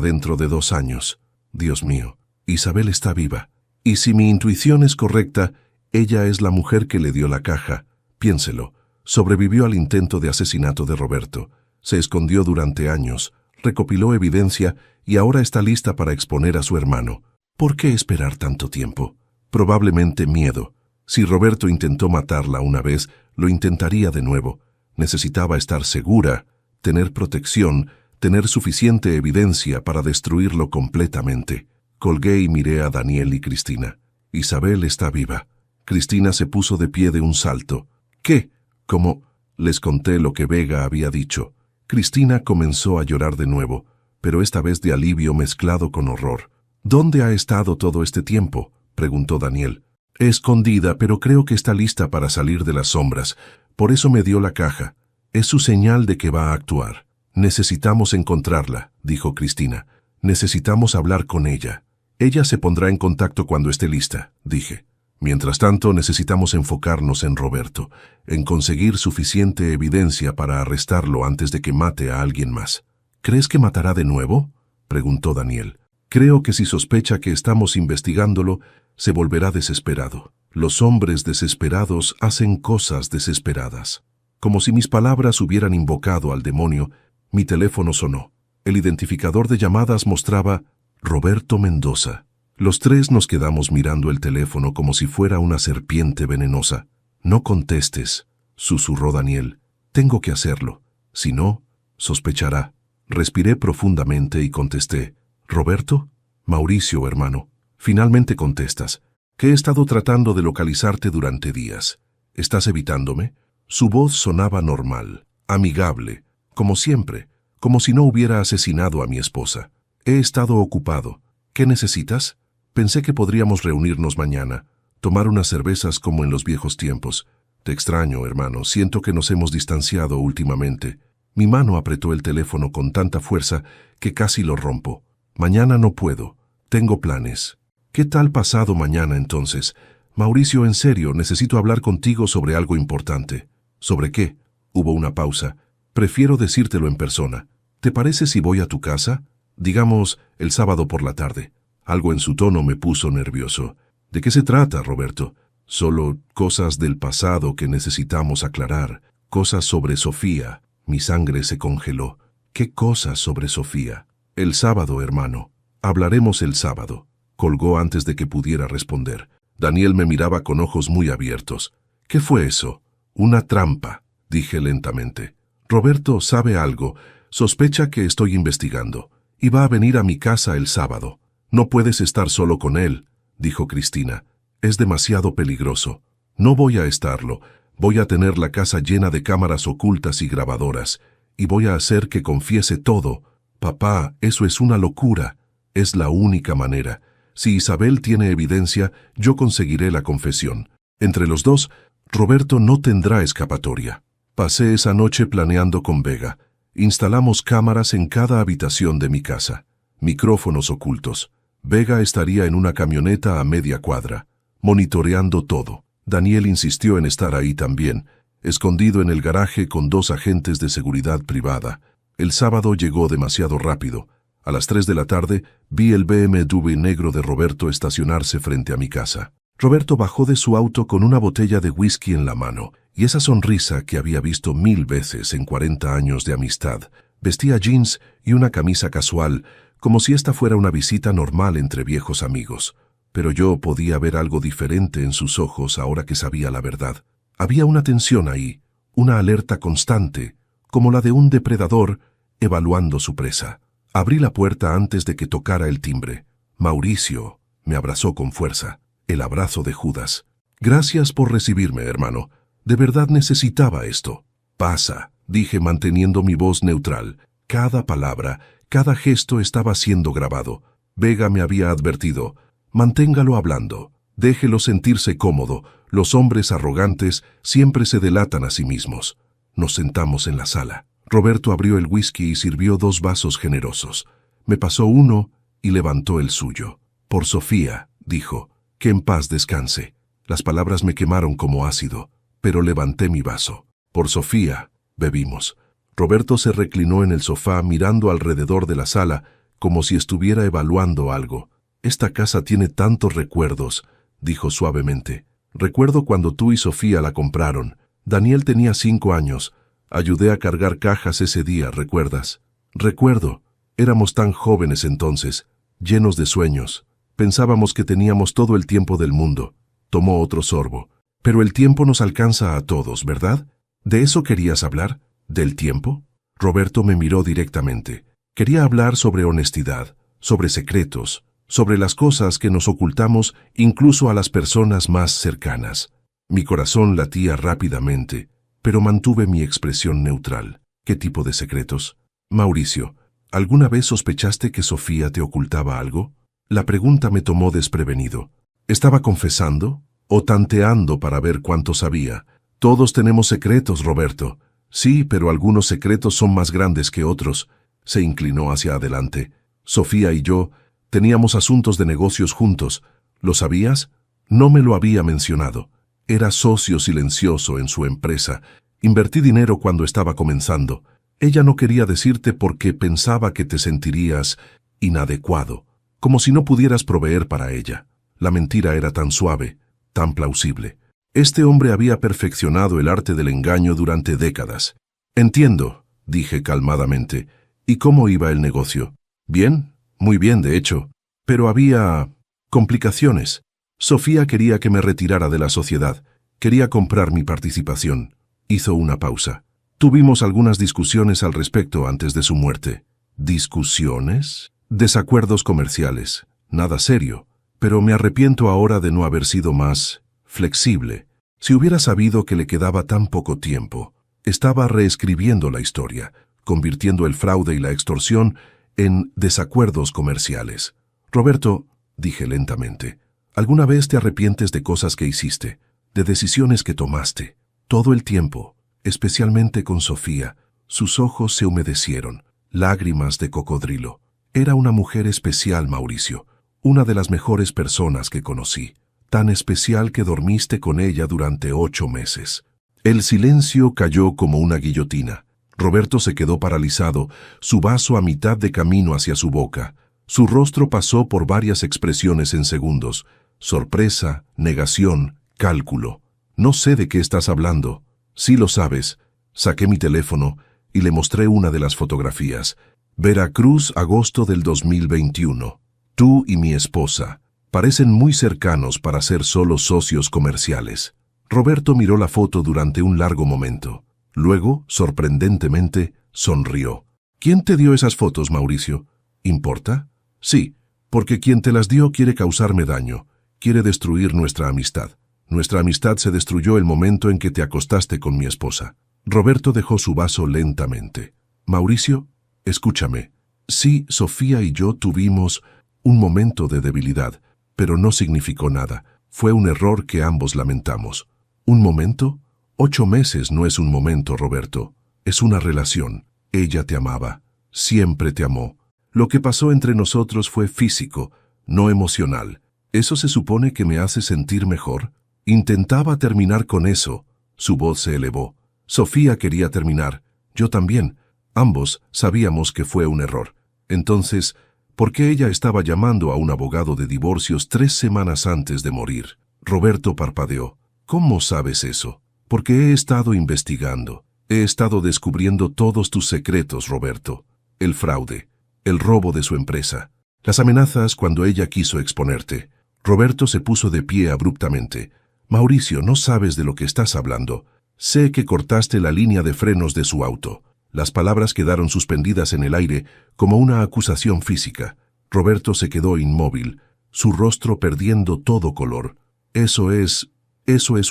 dentro de 2 años. Dios mío, Isabel está viva. Y si mi intuición es correcta, ella es la mujer que le dio la caja. Piénselo. Sobrevivió al intento de asesinato de Roberto. Se escondió durante años, recopiló evidencia y ahora está lista para exponer a su hermano. ¿Por qué esperar tanto tiempo? Probablemente miedo. Si Roberto intentó matarla una vez, lo intentaría de nuevo. Necesitaba estar segura, tener protección, tener suficiente evidencia para destruirlo completamente. Colgué y miré a Daniel y Cristina. Isabel está viva. Cristina se puso de pie de un salto. ¿Qué? ¿Cómo? Les conté lo que Vega había dicho. Cristina comenzó a llorar de nuevo, pero esta vez de alivio mezclado con horror. ¿Dónde ha estado todo este tiempo?, preguntó Daniel. Escondida, pero creo que está lista para salir de las sombras. Por eso me dio la caja. Es su señal de que va a actuar. Necesitamos encontrarla, dijo Cristina. Necesitamos hablar con ella. Ella se pondrá en contacto cuando esté lista, dije. Mientras tanto, necesitamos enfocarnos en Roberto, en conseguir suficiente evidencia para arrestarlo antes de que mate a alguien más. ¿Crees que matará de nuevo?, preguntó Daniel. Creo que si sospecha que estamos investigándolo, se volverá desesperado. Los hombres desesperados hacen cosas desesperadas. Como si mis palabras hubieran invocado al demonio, mi teléfono sonó. El identificador de llamadas mostraba Roberto Mendoza. Los tres nos quedamos mirando el teléfono como si fuera una serpiente venenosa. No contestes, susurró Daniel. Tengo que hacerlo. Si no, sospechará. Respiré profundamente y contesté. ¿Roberto? Mauricio, hermano. Finalmente contestas. Que he estado tratando de localizarte durante días. ¿Estás evitándome? Su voz sonaba normal, amigable, como siempre, como si no hubiera asesinado a mi esposa. He estado ocupado. ¿Qué necesitas? Pensé que podríamos reunirnos mañana, tomar unas cervezas como en los viejos tiempos. Te extraño, hermano, siento que nos hemos distanciado últimamente. Mi mano apretó el teléfono con tanta fuerza que casi lo rompo. Mañana no puedo. Tengo planes. ¿Qué tal pasado mañana entonces? Mauricio, en serio, necesito hablar contigo sobre algo importante. ¿Sobre qué? Hubo una pausa. Prefiero decírtelo en persona. ¿Te parece si voy a tu casa? Digamos, el sábado por la tarde. Algo en su tono me puso nervioso. ¿De qué se trata, Roberto? Solo cosas del pasado que necesitamos aclarar. Cosas sobre Sofía. Mi sangre se congeló. ¿Qué cosas sobre Sofía? El sábado, hermano. Hablaremos el sábado. Colgó antes de que pudiera responder. Daniel me miraba con ojos muy abiertos. ¿Qué fue eso? Una trampa, dije lentamente. Roberto sabe algo. Sospecha que estoy investigando. Y va a venir a mi casa el sábado. No puedes estar solo con él, dijo Cristina. Es demasiado peligroso. No voy a estarlo. Voy a tener la casa llena de cámaras ocultas y grabadoras. Y voy a hacer que confiese todo. Papá, eso es una locura. Es la única manera. Si Isabel tiene evidencia, yo conseguiré la confesión. Entre los dos, Roberto no tendrá escapatoria. Pasé esa noche planeando con Vega. Instalamos cámaras en cada habitación de mi casa. Micrófonos ocultos. Vega estaría en una camioneta a media cuadra, monitoreando todo. Daniel insistió en estar ahí también, escondido en el garaje con 2 agentes de seguridad privada. El sábado llegó demasiado rápido. A las 3 de la tarde vi el BMW negro de Roberto estacionarse frente a mi casa. Roberto bajó de su auto con una botella de whisky en la mano, y esa sonrisa que había visto 1000 veces en 40 años de amistad. Vestía jeans y una camisa casual, como si esta fuera una visita normal entre viejos amigos. Pero yo podía ver algo diferente en sus ojos ahora que sabía la verdad. Había una tensión ahí, una alerta constante, como la de un depredador evaluando su presa. Abrí la puerta antes de que tocara el timbre. Mauricio me abrazó con fuerza, el abrazo de Judas. Gracias por recibirme, hermano. De verdad necesitaba esto. Pasa, dije manteniendo mi voz neutral. Cada palabra, cada gesto estaba siendo grabado. Vega me había advertido. Manténgalo hablando. Déjelo sentirse cómodo. Los hombres arrogantes siempre se delatan a sí mismos. Nos sentamos en la sala. Roberto abrió el whisky y sirvió 2 vasos generosos. Me pasó uno y levantó el suyo. Por Sofía, dijo, que en paz descanse. Las palabras me quemaron como ácido, pero levanté mi vaso. Por Sofía, bebimos. Roberto se reclinó en el sofá mirando alrededor de la sala, como si estuviera evaluando algo. Esta casa tiene tantos recuerdos, dijo suavemente. Recuerdo cuando tú y Sofía la compraron. Daniel tenía 5 años. Ayudé a cargar cajas ese día, ¿recuerdas? Recuerdo. Éramos tan jóvenes entonces, llenos de sueños. Pensábamos que teníamos todo el tiempo del mundo. Tomó otro sorbo. Pero el tiempo nos alcanza a todos, ¿verdad? ¿De eso querías hablar? ¿Del tiempo? Roberto me miró directamente. Quería hablar sobre honestidad, sobre secretos, sobre las cosas que nos ocultamos incluso a las personas más cercanas. Mi corazón latía rápidamente, pero mantuve mi expresión neutral. ¿Qué tipo de secretos? Mauricio, ¿alguna vez sospechaste que Sofía te ocultaba algo? La pregunta me tomó desprevenido. ¿Estaba confesando o tanteando para ver cuánto sabía? Todos tenemos secretos, Roberto. Sí, pero algunos secretos son más grandes que otros. Se inclinó hacia adelante. Sofía y yo teníamos asuntos de negocios juntos. ¿Lo sabías? No me lo había mencionado. Era socio silencioso en su empresa. Invertí dinero cuando estaba comenzando. Ella no quería decirte porque pensaba que te sentirías inadecuado, como si no pudieras proveer para ella. La mentira era tan suave, tan plausible. Este hombre había perfeccionado el arte del engaño durante décadas. Entiendo, dije calmadamente. ¿Y cómo iba el negocio? Bien, muy bien de hecho. Pero había Complicaciones. Sofía quería que me retirara de la sociedad. Quería comprar mi participación. Hizo una pausa. Tuvimos algunas discusiones al respecto antes de su muerte. ¿Discusiones? Desacuerdos comerciales. Nada serio. Pero me arrepiento ahora de no haber sido más flexible. Si hubiera sabido que le quedaba tan poco tiempo. Estaba reescribiendo la historia, convirtiendo el fraude y la extorsión en desacuerdos comerciales. Roberto, dije lentamente, ¿alguna vez te arrepientes de cosas que hiciste, de decisiones que tomaste? Todo el tiempo, especialmente con Sofía, sus ojos se humedecieron, lágrimas de cocodrilo. Era una mujer especial, Mauricio, una de las mejores personas que conocí, tan especial que dormiste con ella durante 8 meses. El silencio cayó como una guillotina. Roberto se quedó paralizado, su vaso a mitad de camino hacia su boca. Su rostro pasó por varias expresiones en segundos. Sorpresa, negación, cálculo. No sé de qué estás hablando. Sí lo sabes. Saqué mi teléfono y le mostré una de las fotografías. Veracruz, agosto del 2021. Tú y mi esposa. Parecen muy cercanos para ser solo socios comerciales. Roberto miró la foto durante un largo momento. Luego, sorprendentemente, sonrió. ¿Quién te dio esas fotos, Mauricio? ¿Importa? Sí, porque quien te las dio quiere causarme daño, quiere destruir nuestra amistad. Nuestra amistad se destruyó el momento en que te acostaste con mi esposa. Roberto dejó su vaso lentamente. Mauricio, escúchame. Sí, Sofía y yo tuvimos un momento de debilidad, pero no significó nada. Fue un error que ambos lamentamos. ¿Un momento? 8 meses no es un momento, Roberto. Es una relación. Ella te amaba. Siempre te amó. Lo que pasó entre nosotros fue físico, no emocional. ¿Eso se supone que me hace sentir mejor? Intentaba terminar con eso. Su voz se elevó. Sofía quería terminar. Yo también. Ambos sabíamos que fue un error. Entonces, ¿por qué ella estaba llamando a un abogado de divorcios 3 semanas antes de morir? Roberto parpadeó. ¿Cómo sabes eso? Porque he estado investigando. He estado descubriendo todos tus secretos, Roberto. El fraude, el robo de su empresa, las amenazas cuando ella quiso exponerte. Roberto se puso de pie abruptamente. Mauricio, no sabes de lo que estás hablando. Sé que cortaste la línea de frenos de su auto. Las palabras quedaron suspendidas en el aire como una acusación física. Roberto se quedó inmóvil, su rostro perdiendo todo color. Eso es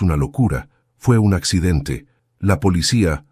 una locura. Fue un accidente. La policía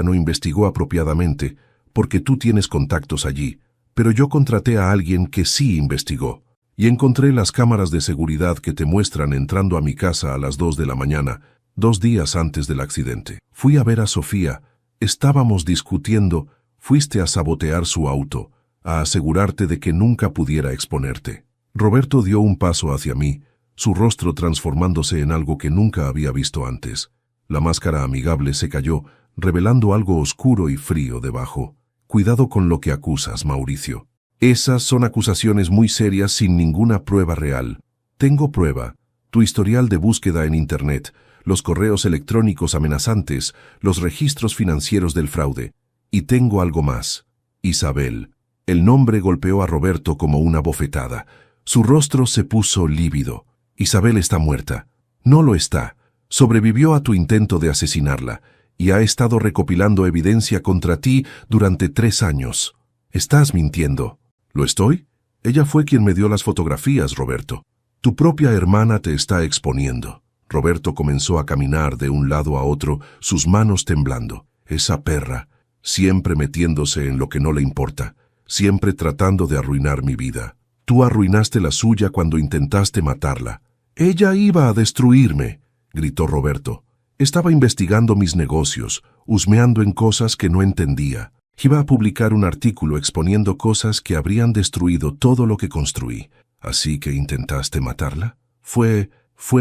no investigó apropiadamente, porque tú tienes contactos allí, pero yo contraté a alguien que sí investigó, y encontré las cámaras de seguridad que te muestran entrando a mi casa a las 2 de la mañana, 2 días antes del accidente. Fui a ver a Sofía, estábamos discutiendo, fuiste a sabotear su auto, a asegurarte de que nunca pudiera exponerte. Roberto dio un paso hacia mí, su rostro transformándose en algo que nunca había visto antes. La máscara amigable se cayó, revelando algo oscuro y frío debajo. Cuidado con lo que acusas, Mauricio. Esas son acusaciones muy serias sin ninguna prueba real. Tengo prueba. Tu historial de búsqueda en Internet, los correos electrónicos amenazantes, los registros financieros del fraude. Y tengo algo más. Isabel. El nombre golpeó a Roberto como una bofetada. Su rostro se puso lívido. Isabel está muerta. No lo está. Sobrevivió a tu intento de asesinarla y ha estado recopilando evidencia contra ti durante 3 años. Estás mintiendo. ¿Lo estoy? Ella fue quien me dio las fotografías, Roberto. Tu propia hermana te está exponiendo. Roberto comenzó a caminar de un lado a otro, sus manos temblando. Esa perra, siempre metiéndose en lo que no le importa, siempre tratando de arruinar mi vida. Tú arruinaste la suya cuando intentaste matarla. Ella iba a destruirme, gritó Roberto. Estaba investigando mis negocios, husmeando en cosas que no entendía. Iba a publicar un artículo exponiendo cosas que habrían destruido todo lo que construí. ¿Así que intentaste matarla? Fue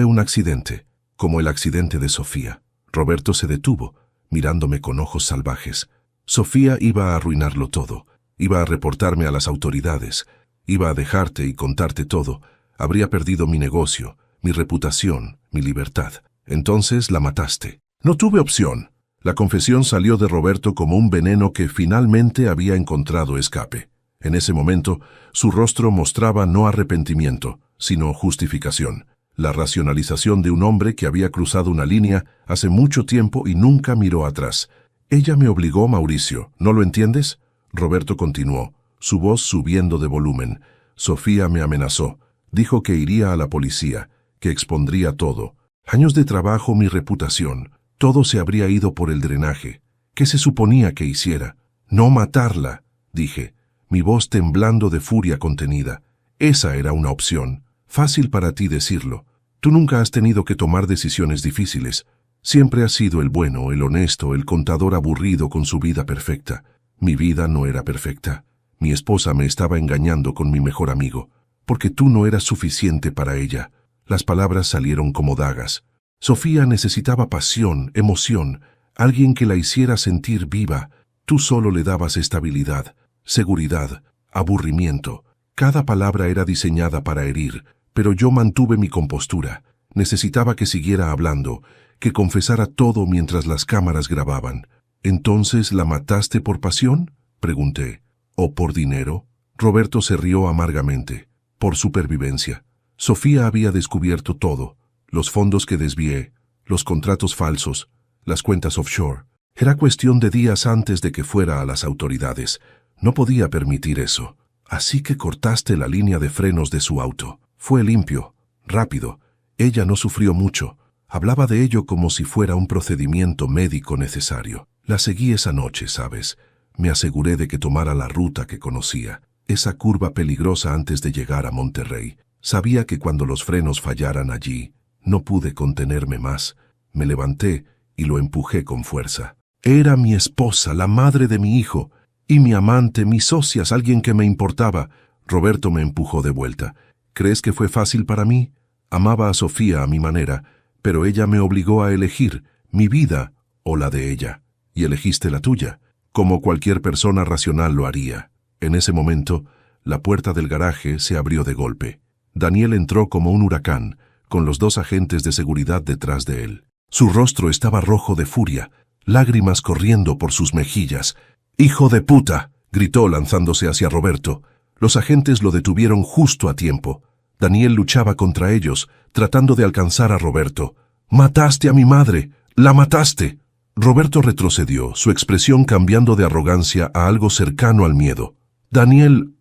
un accidente, como el accidente de Sofía. Roberto se detuvo, mirándome con ojos salvajes. Sofía iba a arruinarlo todo. Iba a reportarme a las autoridades. Iba a dejarte y contarte todo. Habría perdido mi negocio, mi reputación, mi libertad. Entonces la mataste. No tuve opción. La confesión salió de Roberto como un veneno que finalmente había encontrado escape. En ese momento, su rostro mostraba no arrepentimiento, sino justificación. La racionalización de un hombre que había cruzado una línea hace mucho tiempo y nunca miró atrás. Ella me obligó, Mauricio, ¿no lo entiendes? Roberto continuó, su voz subiendo de volumen. Sofía me amenazó. Dijo que iría a la policía, que expondría todo. Años de trabajo, mi reputación. Todo se habría ido por el drenaje. ¿Qué se suponía que hiciera? No matarla, dije, mi voz temblando de furia contenida. Esa era una opción. Fácil para ti decirlo. Tú nunca has tenido que tomar decisiones difíciles. Siempre has sido el bueno, el honesto, el contador aburrido con su vida perfecta. Mi vida no era perfecta. Mi esposa me estaba engañando con mi mejor amigo, porque tú no eras suficiente para ella. Las palabras salieron como dagas. Sofía necesitaba pasión, emoción, alguien que la hiciera sentir viva. Tú solo le dabas estabilidad, seguridad, aburrimiento. Cada palabra era diseñada para herir, pero yo mantuve mi compostura. Necesitaba que siguiera hablando, que confesara todo mientras las cámaras grababan. ¿Entonces la mataste por pasión?, pregunté. ¿O por dinero? Roberto se rió amargamente. Por supervivencia. Sofía había descubierto todo. Los fondos que desvié, los contratos falsos, las cuentas offshore. Era cuestión de días antes de que fuera a las autoridades. No podía permitir eso. Así que cortaste la línea de frenos de su auto. Fue limpio, rápido. Ella no sufrió mucho. Hablaba de ello como si fuera un procedimiento médico necesario. La seguí esa noche, ¿sabes? Me aseguré de que tomara la ruta que conocía, esa curva peligrosa antes de llegar a Monterrey. Sabía que cuando los frenos fallaran allí, no pude contenerme más. Me levanté y lo empujé con fuerza. Era mi esposa, la madre de mi hijo, y mi amante, mis socias, alguien que me importaba. Roberto me empujó de vuelta. ¿Crees que fue fácil para mí? Amaba a Sofía a mi manera, pero ella me obligó a elegir mi vida o la de ella. Y elegiste la tuya, como cualquier persona racional lo haría. En ese momento, la puerta del garaje se abrió de golpe. Daniel entró como un huracán, con los 2 agentes de seguridad detrás de él. Su rostro estaba rojo de furia, lágrimas corriendo por sus mejillas. «¡Hijo de puta!», gritó lanzándose hacia Roberto. Los agentes lo detuvieron justo a tiempo. Daniel luchaba contra ellos, tratando de alcanzar a Roberto. «¡Mataste a mi madre! ¡La mataste!». Roberto retrocedió, su expresión cambiando de arrogancia a algo cercano al miedo. «Daniel,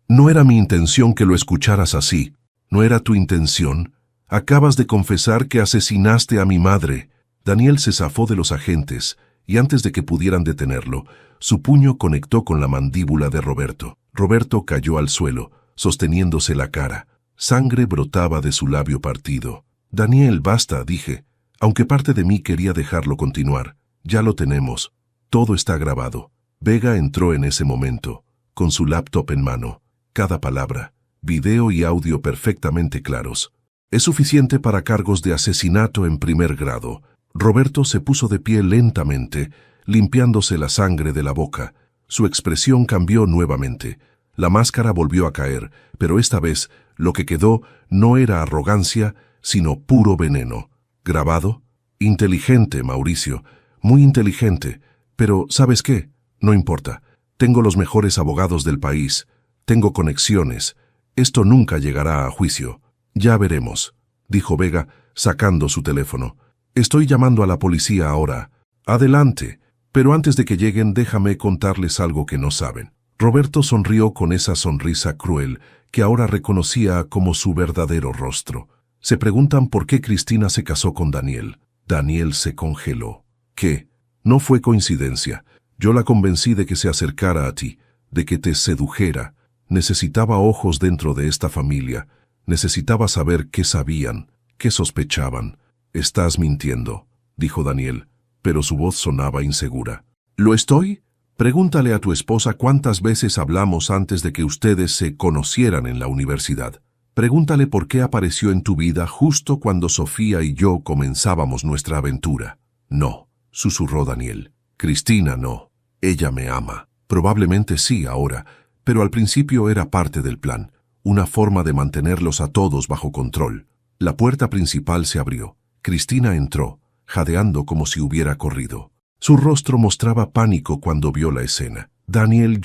no era mi intención que lo escucharas así. ¿No era tu intención? Acabas de confesar que asesinaste a mi madre». Daniel se zafó de los agentes, y antes de que pudieran detenerlo, su puño conectó con la mandíbula de Roberto. Roberto cayó al suelo, sosteniéndose la cara. Sangre brotaba de su labio partido. «Daniel, basta», dije, aunque parte de mí quería dejarlo continuar. «Ya lo tenemos. Todo está grabado». Vega entró en ese momento, con su laptop en mano. Cada palabra, video y audio perfectamente claros. «Es suficiente para cargos de asesinato en primer grado». Roberto se puso de pie lentamente, limpiándose la sangre de la boca. Su expresión cambió nuevamente. La máscara volvió a caer, pero esta vez lo que quedó no era arrogancia, sino puro veneno. ¿Grabado? Inteligente, Mauricio, muy inteligente. Pero, ¿sabes qué? No importa. Tengo los mejores abogados del país. Tengo conexiones. Esto nunca llegará a juicio. Ya veremos, dijo Vega, sacando su teléfono. «Estoy llamando a la policía ahora». «Adelante, pero antes de que lleguen déjame contarles algo que no saben». Roberto sonrió con esa sonrisa cruel que ahora reconocía como su verdadero rostro. «Se preguntan por qué Cristina se casó con Daniel». Daniel se congeló. «¿Qué? No fue coincidencia. Yo la convencí de que se acercara a ti, de que te sedujera. Necesitaba ojos dentro de esta familia. Necesitaba saber qué sabían, qué sospechaban». «Estás mintiendo», dijo Daniel, pero su voz sonaba insegura. «¿Lo estoy? Pregúntale a tu esposa cuántas veces hablamos antes de que ustedes se conocieran en la universidad. Pregúntale por qué apareció en tu vida justo cuando Sofía y yo comenzábamos nuestra aventura». «No», susurró Daniel. «Cristina no. Ella me ama. Probablemente sí ahora, pero al principio era parte del plan, una forma de mantenerlos a todos bajo control». La puerta principal se abrió. Cristina entró, jadeando como si hubiera corrido. Su rostro mostraba pánico cuando vio la escena. «Daniel,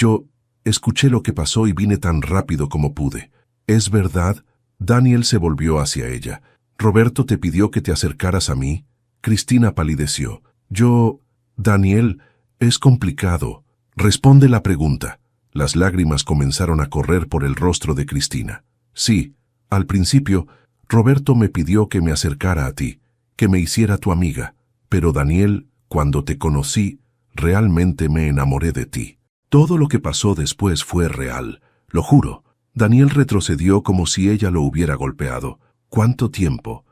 Escuché lo que pasó y vine tan rápido como pude. ¿Es verdad? Daniel se volvió hacia ella. ¿Roberto te pidió que te acercaras a mí? Cristina palideció. Daniel, es complicado. Responde la pregunta. Las lágrimas comenzaron a correr por el rostro de Cristina. Sí, al principio, Roberto me pidió que me acercara a ti, que me hiciera tu amiga. Pero Daniel, cuando te conocí, realmente me enamoré de ti. Todo lo que pasó después fue real, lo juro. Daniel retrocedió como si ella lo hubiera golpeado. ¿Cuánto tiempo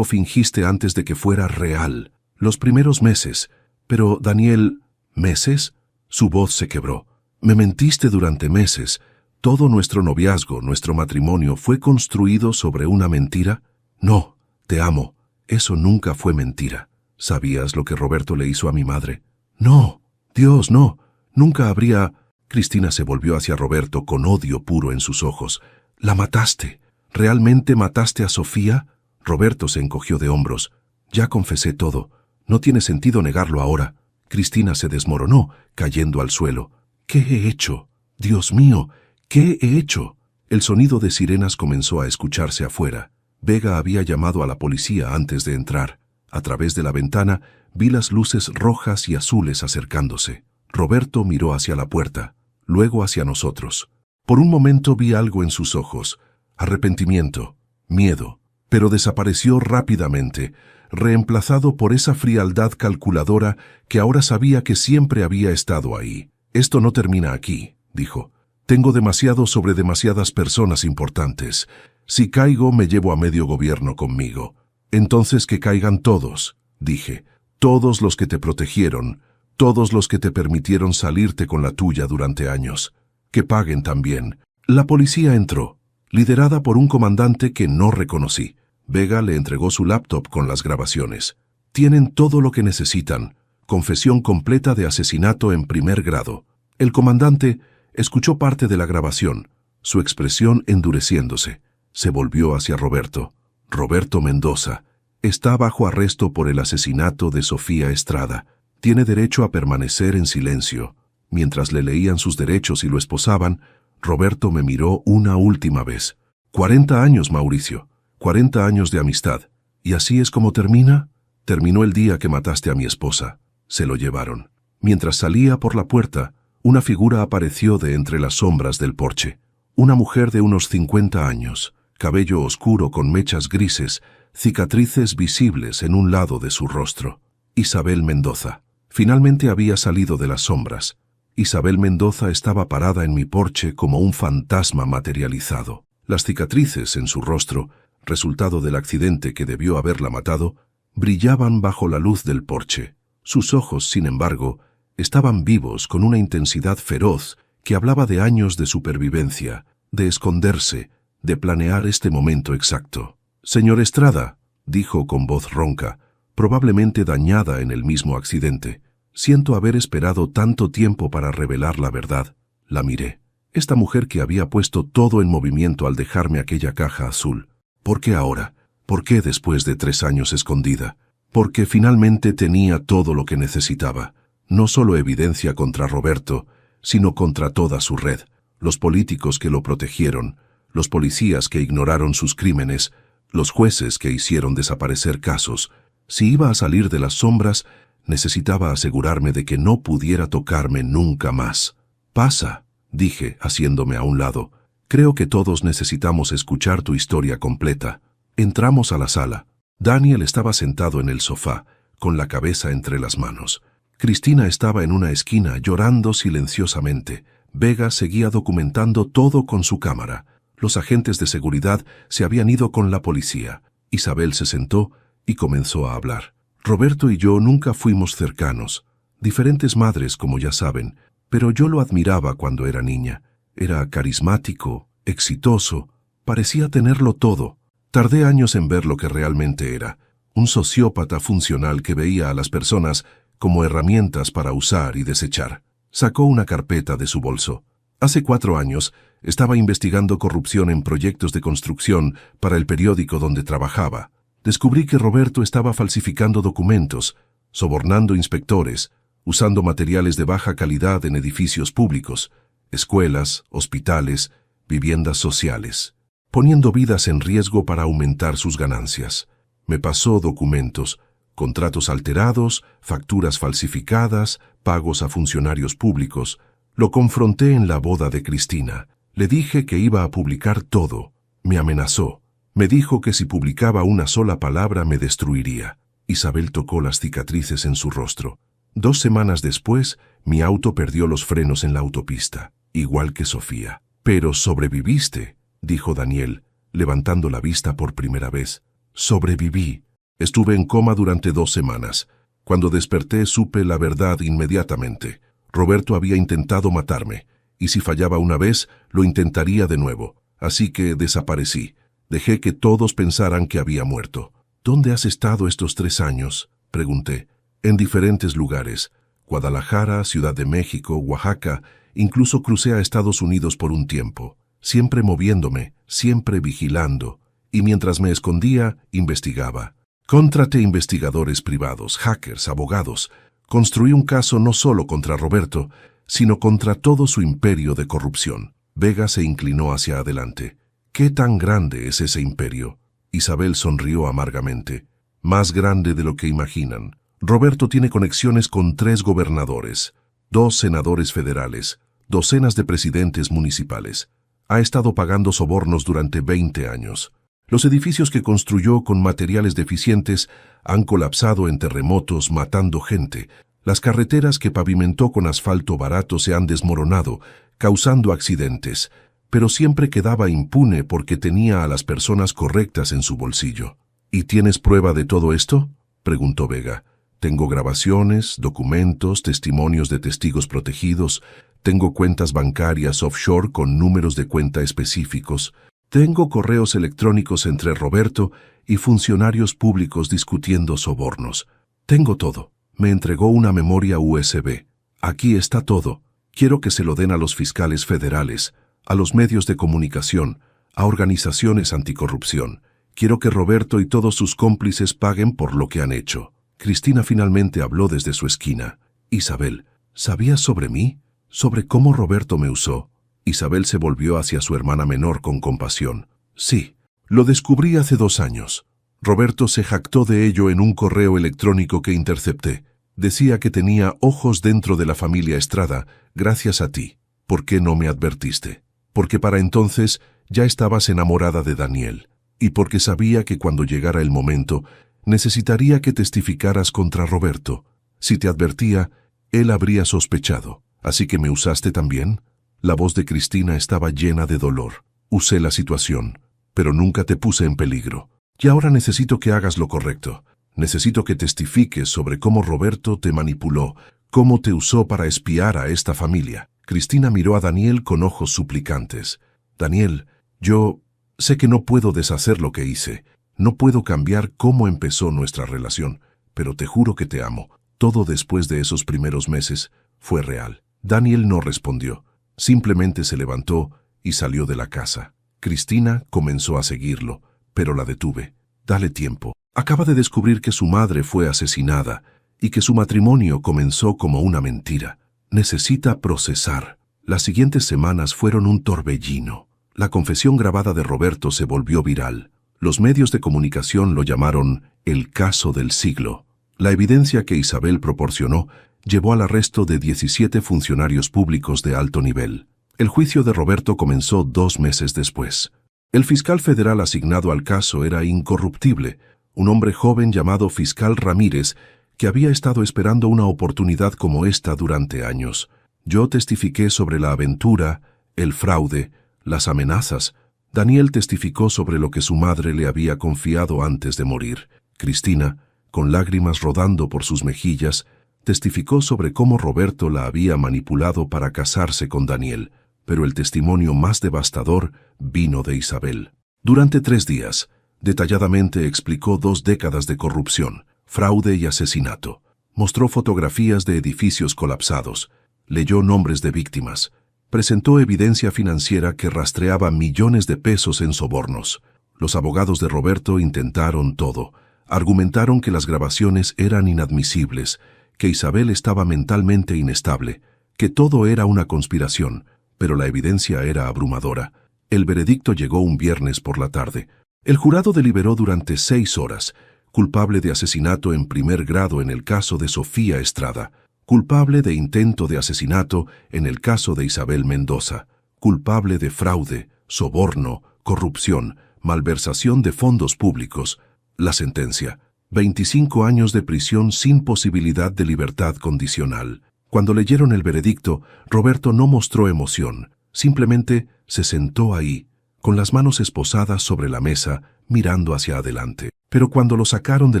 fingiste antes de que fuera real? Los primeros meses. Pero, Daniel, ¿meses? Su voz se quebró. Me mentiste durante meses. ¿Todo nuestro noviazgo, nuestro matrimonio, fue construido sobre una mentira? No, te amo. Eso nunca fue mentira. ¿Sabías lo que Roberto le hizo a mi madre? No, Dios, no. Nunca habría... Cristina se volvió hacia Roberto con odio puro en sus ojos. ¿La mataste? ¿Realmente mataste a Sofía? Roberto se encogió de hombros. Ya confesé todo. No tiene sentido negarlo ahora. Cristina se desmoronó, cayendo al suelo. ¿Qué he hecho? Dios mío, ¿qué he hecho? El sonido de sirenas comenzó a escucharse afuera. Vega había llamado a la policía antes de entrar. A través de la ventana vi las luces rojas y azules acercándose. Roberto miró hacia la puerta, luego hacia nosotros. Por un momento vi algo en sus ojos, arrepentimiento, miedo, pero desapareció rápidamente, reemplazado por esa frialdad calculadora que ahora sabía que siempre había estado ahí. Esto no termina aquí, dijo. Tengo demasiado sobre demasiadas personas importantes. Si caigo, me llevo a medio gobierno conmigo. Entonces que caigan todos, dije. Todos los que te protegieron, todos los que te permitieron salirte con la tuya durante años. Que paguen también. La policía entró, liderada por un comandante que no reconocí. Vega le entregó su laptop con las grabaciones. Tienen todo lo que necesitan. Confesión completa de asesinato en primer grado. El comandante escuchó parte de la grabación, su expresión endureciéndose. Se volvió hacia Roberto. Roberto Mendoza. Está bajo arresto por el asesinato de Sofía Estrada. Tiene derecho a permanecer en silencio. Mientras le leían sus derechos y lo esposaban, Roberto me miró una última vez. 40 años, Mauricio. 40 años de amistad. ¿Y así es como termina? Terminó el día que mataste a mi esposa. Se lo llevaron. Mientras salía por la puerta, una figura apareció de entre las sombras del porche. Una mujer de unos 50 años, cabello oscuro con mechas grises, cicatrices visibles en un lado de su rostro. Isabel Mendoza. Finalmente había salido de las sombras. Isabel Mendoza estaba parada en mi porche como un fantasma materializado. Las cicatrices en su rostro, resultado del accidente que debió haberla matado, brillaban bajo la luz del porche. Sus ojos, sin embargo, estaban vivos con una intensidad feroz que hablaba de años de supervivencia, de esconderse, de planear este momento exacto. «Señor Estrada», dijo con voz ronca, probablemente dañada en el mismo accidente. «Siento haber esperado tanto tiempo para revelar la verdad». La miré. Esta mujer que había puesto todo en movimiento al dejarme aquella caja azul. ¿Por qué ahora? ¿Por qué después de 3 años escondida? Porque finalmente tenía todo lo que necesitaba. No solo evidencia contra Roberto, sino contra toda su red. Los políticos que lo protegieron, los policías que ignoraron sus crímenes, los jueces que hicieron desaparecer casos. Si iba a salir de las sombras, necesitaba asegurarme de que no pudiera tocarme nunca más. «Pasa», dije, haciéndome a un lado. «Creo que todos necesitamos escuchar tu historia completa». Entramos a la sala. Daniel estaba sentado en el sofá, con la cabeza entre las manos. Cristina estaba en una esquina llorando silenciosamente. Vega seguía documentando todo con su cámara. Los agentes de seguridad se habían ido con la policía. Isabel se sentó y comenzó a hablar. Roberto y yo nunca fuimos cercanos. Diferentes madres, como ya saben, pero yo lo admiraba cuando era niña. Era carismático, exitoso, parecía tenerlo todo. Tardé años en ver lo que realmente era. Un sociópata funcional que veía a las personas como herramientas para usar y desechar. Sacó una carpeta de su bolso. Hace 4 años estaba investigando corrupción en proyectos de construcción para el periódico donde trabajaba. Descubrí que Roberto estaba falsificando documentos, sobornando inspectores, usando materiales de baja calidad en edificios públicos. escuelas, hospitales, viviendas sociales, poniendo vidas en riesgo para aumentar sus ganancias. Me pasó documentos, contratos alterados, facturas falsificadas, pagos a funcionarios públicos. Lo confronté en la boda de Cristina. Le dije que iba a publicar todo. Me amenazó. Me dijo que si publicaba una sola palabra me destruiría. Isabel tocó las cicatrices en su rostro. 2 semanas después, mi auto perdió los frenos en la autopista, igual que Sofía. «Pero sobreviviste», dijo Daniel, levantando la vista por primera vez. «Sobreviví. Estuve en coma durante 2 semanas. Cuando desperté supe la verdad inmediatamente. Roberto había intentado matarme, y si fallaba una vez, lo intentaría de nuevo. Así que desaparecí. Dejé que todos pensaran que había muerto». «¿Dónde has estado estos 3 años?» pregunté. «En diferentes lugares. Guadalajara, Ciudad de México, Oaxaca. Incluso crucé a Estados Unidos por un tiempo. Siempre moviéndome, siempre vigilando. Y mientras me escondía, investigaba. Contraté investigadores privados, hackers, abogados. Construí un caso no solo contra Roberto, sino contra todo su imperio de corrupción». Vega se inclinó hacia adelante. «¿Qué tan grande es ese imperio?» Isabel sonrió amargamente. «Más grande de lo que imaginan. Roberto tiene conexiones con 3 gobernadores, 2 senadores federales, docenas de presidentes municipales. Ha estado pagando sobornos durante 20 años. Los edificios que construyó con materiales deficientes han colapsado en terremotos, matando gente. Las carreteras que pavimentó con asfalto barato se han desmoronado, causando accidentes, pero siempre quedaba impune porque tenía a las personas correctas en su bolsillo». «¿Y tienes prueba de todo esto?», preguntó Vega. «Tengo grabaciones, documentos, testimonios de testigos protegidos, tengo cuentas bancarias offshore con números de cuenta específicos, tengo correos electrónicos entre Roberto y funcionarios públicos discutiendo sobornos. Tengo todo». Me entregó una memoria USB. «Aquí está todo. Quiero que se lo den a los fiscales federales, a los medios de comunicación, a organizaciones anticorrupción. Quiero que Roberto y todos sus cómplices paguen por lo que han hecho». Cristina finalmente habló desde su esquina. «Isabel, ¿sabías sobre mí? ¿Sobre cómo Roberto me usó?» Isabel se volvió hacia su hermana menor con compasión. «Sí, lo descubrí hace 2 años. Roberto se jactó de ello en un correo electrónico que intercepté. Decía que tenía ojos dentro de la familia Estrada, gracias a ti. ¿Por qué no me advertiste? Porque para entonces ya estabas enamorada de Daniel, y porque sabía que cuando llegara el momento necesitaría que testificaras contra Roberto. Si te advertía, él habría sospechado. Así que me usaste también». La voz de Cristina estaba llena de dolor. «Usé la situación, pero nunca te puse en peligro. Y ahora necesito que hagas lo correcto. Necesito que testifiques sobre cómo Roberto te manipuló, cómo te usó para espiar a esta familia». Cristina miró a Daniel con ojos suplicantes. «Daniel, yo sé que no puedo deshacer lo que hice. No puedo cambiar cómo empezó nuestra relación, pero te juro que te amo. Todo después de esos primeros meses fue real». Daniel no respondió. Simplemente se levantó y salió de la casa. Cristina comenzó a seguirlo, pero la detuve. «Dale tiempo. Acaba de descubrir que su madre fue asesinada y que su matrimonio comenzó como una mentira. Necesita procesar». Las siguientes semanas fueron un torbellino. La confesión grabada de Roberto se volvió viral. Los medios de comunicación lo llamaron el caso del siglo. La evidencia que Isabel proporcionó llevó al arresto de 17 funcionarios públicos de alto nivel. El juicio de Roberto comenzó 2 meses después. El fiscal federal asignado al caso era incorruptible, un hombre joven llamado Fiscal Ramírez, que había estado esperando una oportunidad como esta durante años. Yo testifiqué sobre la aventura, el fraude, las amenazas. Daniel testificó sobre lo que su madre le había confiado antes de morir. Cristina, con lágrimas rodando por sus mejillas, testificó sobre cómo Roberto la había manipulado para casarse con Daniel, pero el testimonio más devastador vino de Isabel. Durante 3 días, detalladamente explicó 2 décadas de corrupción, fraude y asesinato. Mostró fotografías de edificios colapsados, leyó nombres de víctimas, presentó evidencia financiera que rastreaba millones de pesos en sobornos. Los abogados de Roberto intentaron todo. Argumentaron que las grabaciones eran inadmisibles, que Isabel estaba mentalmente inestable, que todo era una conspiración, pero la evidencia era abrumadora. El veredicto llegó un viernes por la tarde. El jurado deliberó durante 6 horas. Culpable de asesinato en primer grado en el caso de Sofía Estrada. Culpable de intento de asesinato en el caso de Isabel Mendoza. Culpable de fraude, soborno, corrupción, malversación de fondos públicos. La sentencia: 25 años de prisión sin posibilidad de libertad condicional. Cuando leyeron el veredicto, Roberto no mostró emoción. Simplemente se sentó ahí, con las manos esposadas sobre la mesa, mirando hacia adelante. Pero cuando lo sacaron de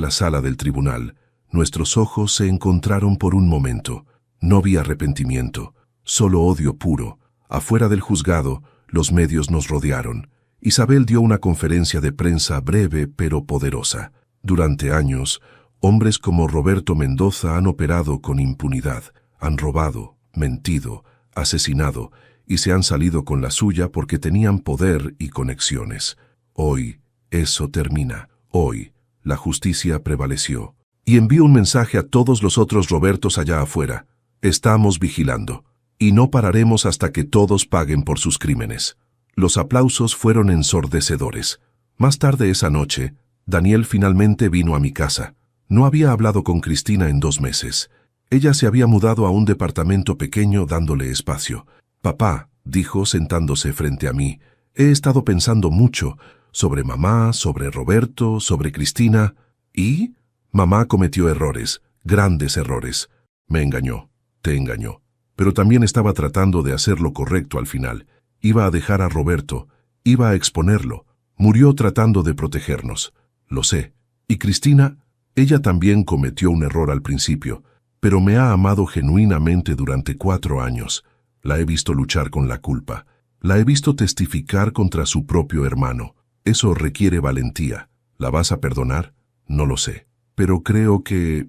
la sala del tribunal, nuestros ojos se encontraron por un momento. No vi arrepentimiento, solo odio puro. Afuera del juzgado, los medios nos rodearon. Isabel dio una conferencia de prensa breve pero poderosa. Durante años, hombres como Roberto Mendoza han operado con impunidad, han robado, mentido, asesinado y se han salido con la suya porque tenían poder y conexiones. Hoy, eso termina. Hoy, la justicia prevaleció. Y envío un mensaje a todos los otros Robertos allá afuera. Estamos vigilando. Y no pararemos hasta que todos paguen por sus crímenes. Los aplausos fueron ensordecedores. Más tarde esa noche, Daniel finalmente vino a mi casa. No había hablado con Cristina en 2 meses. Ella se había mudado a un departamento pequeño dándole espacio. «Papá», dijo sentándose frente a mí, «he estado pensando mucho sobre mamá, sobre Roberto, sobre Cristina. ¿Y?» Mamá cometió errores, grandes errores. Me engañó, te engañó. Pero también estaba tratando de hacer lo correcto al final. Iba a dejar a Roberto, iba a exponerlo. Murió tratando de protegernos. Lo sé. Y Cristina, ella también cometió un error al principio, pero me ha amado genuinamente durante 4 años. La he visto luchar con la culpa. La he visto testificar contra su propio hermano. Eso requiere valentía. ¿La vas a perdonar? No lo sé. Pero creo que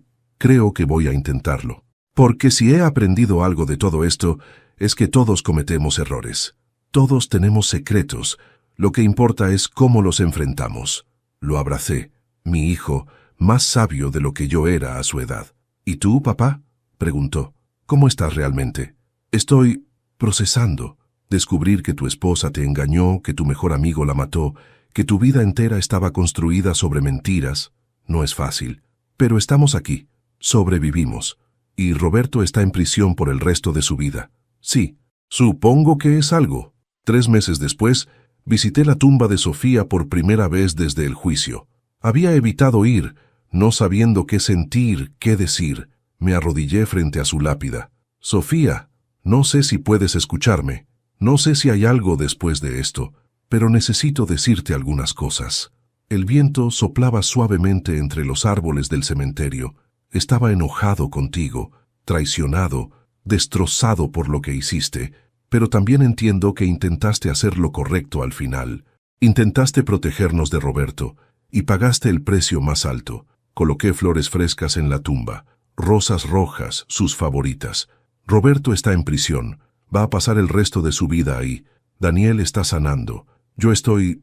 voy a intentarlo. Porque si he aprendido algo de todo esto, es que todos cometemos errores. Todos tenemos secretos. Lo que importa es cómo los enfrentamos. Lo abracé, mi hijo, más sabio de lo que yo era a su edad. ¿Y tú, papá?, preguntó. ¿Cómo estás realmente? Estoy procesando. Descubrir que tu esposa te engañó, que tu mejor amigo la mató, que tu vida entera estaba construida sobre mentiras. No es fácil. Pero estamos aquí. Sobrevivimos. Y Roberto está en prisión por el resto de su vida. Sí, supongo que es algo. 3 meses después, visité la tumba de Sofía por primera vez desde el juicio. Había evitado ir, no sabiendo qué sentir, qué decir. Me arrodillé frente a su lápida. Sofía, no sé si puedes escucharme. No sé si hay algo después de esto, pero necesito decirte algunas cosas. El viento soplaba suavemente entre los árboles del cementerio. Estaba enojado contigo, traicionado, destrozado por lo que hiciste, pero también entiendo que intentaste hacer lo correcto al final. Intentaste protegernos de Roberto, y pagaste el precio más alto. Coloqué flores frescas en la tumba, rosas rojas, sus favoritas. Roberto está en prisión, va a pasar el resto de su vida ahí. Daniel está sanando. Yo estoy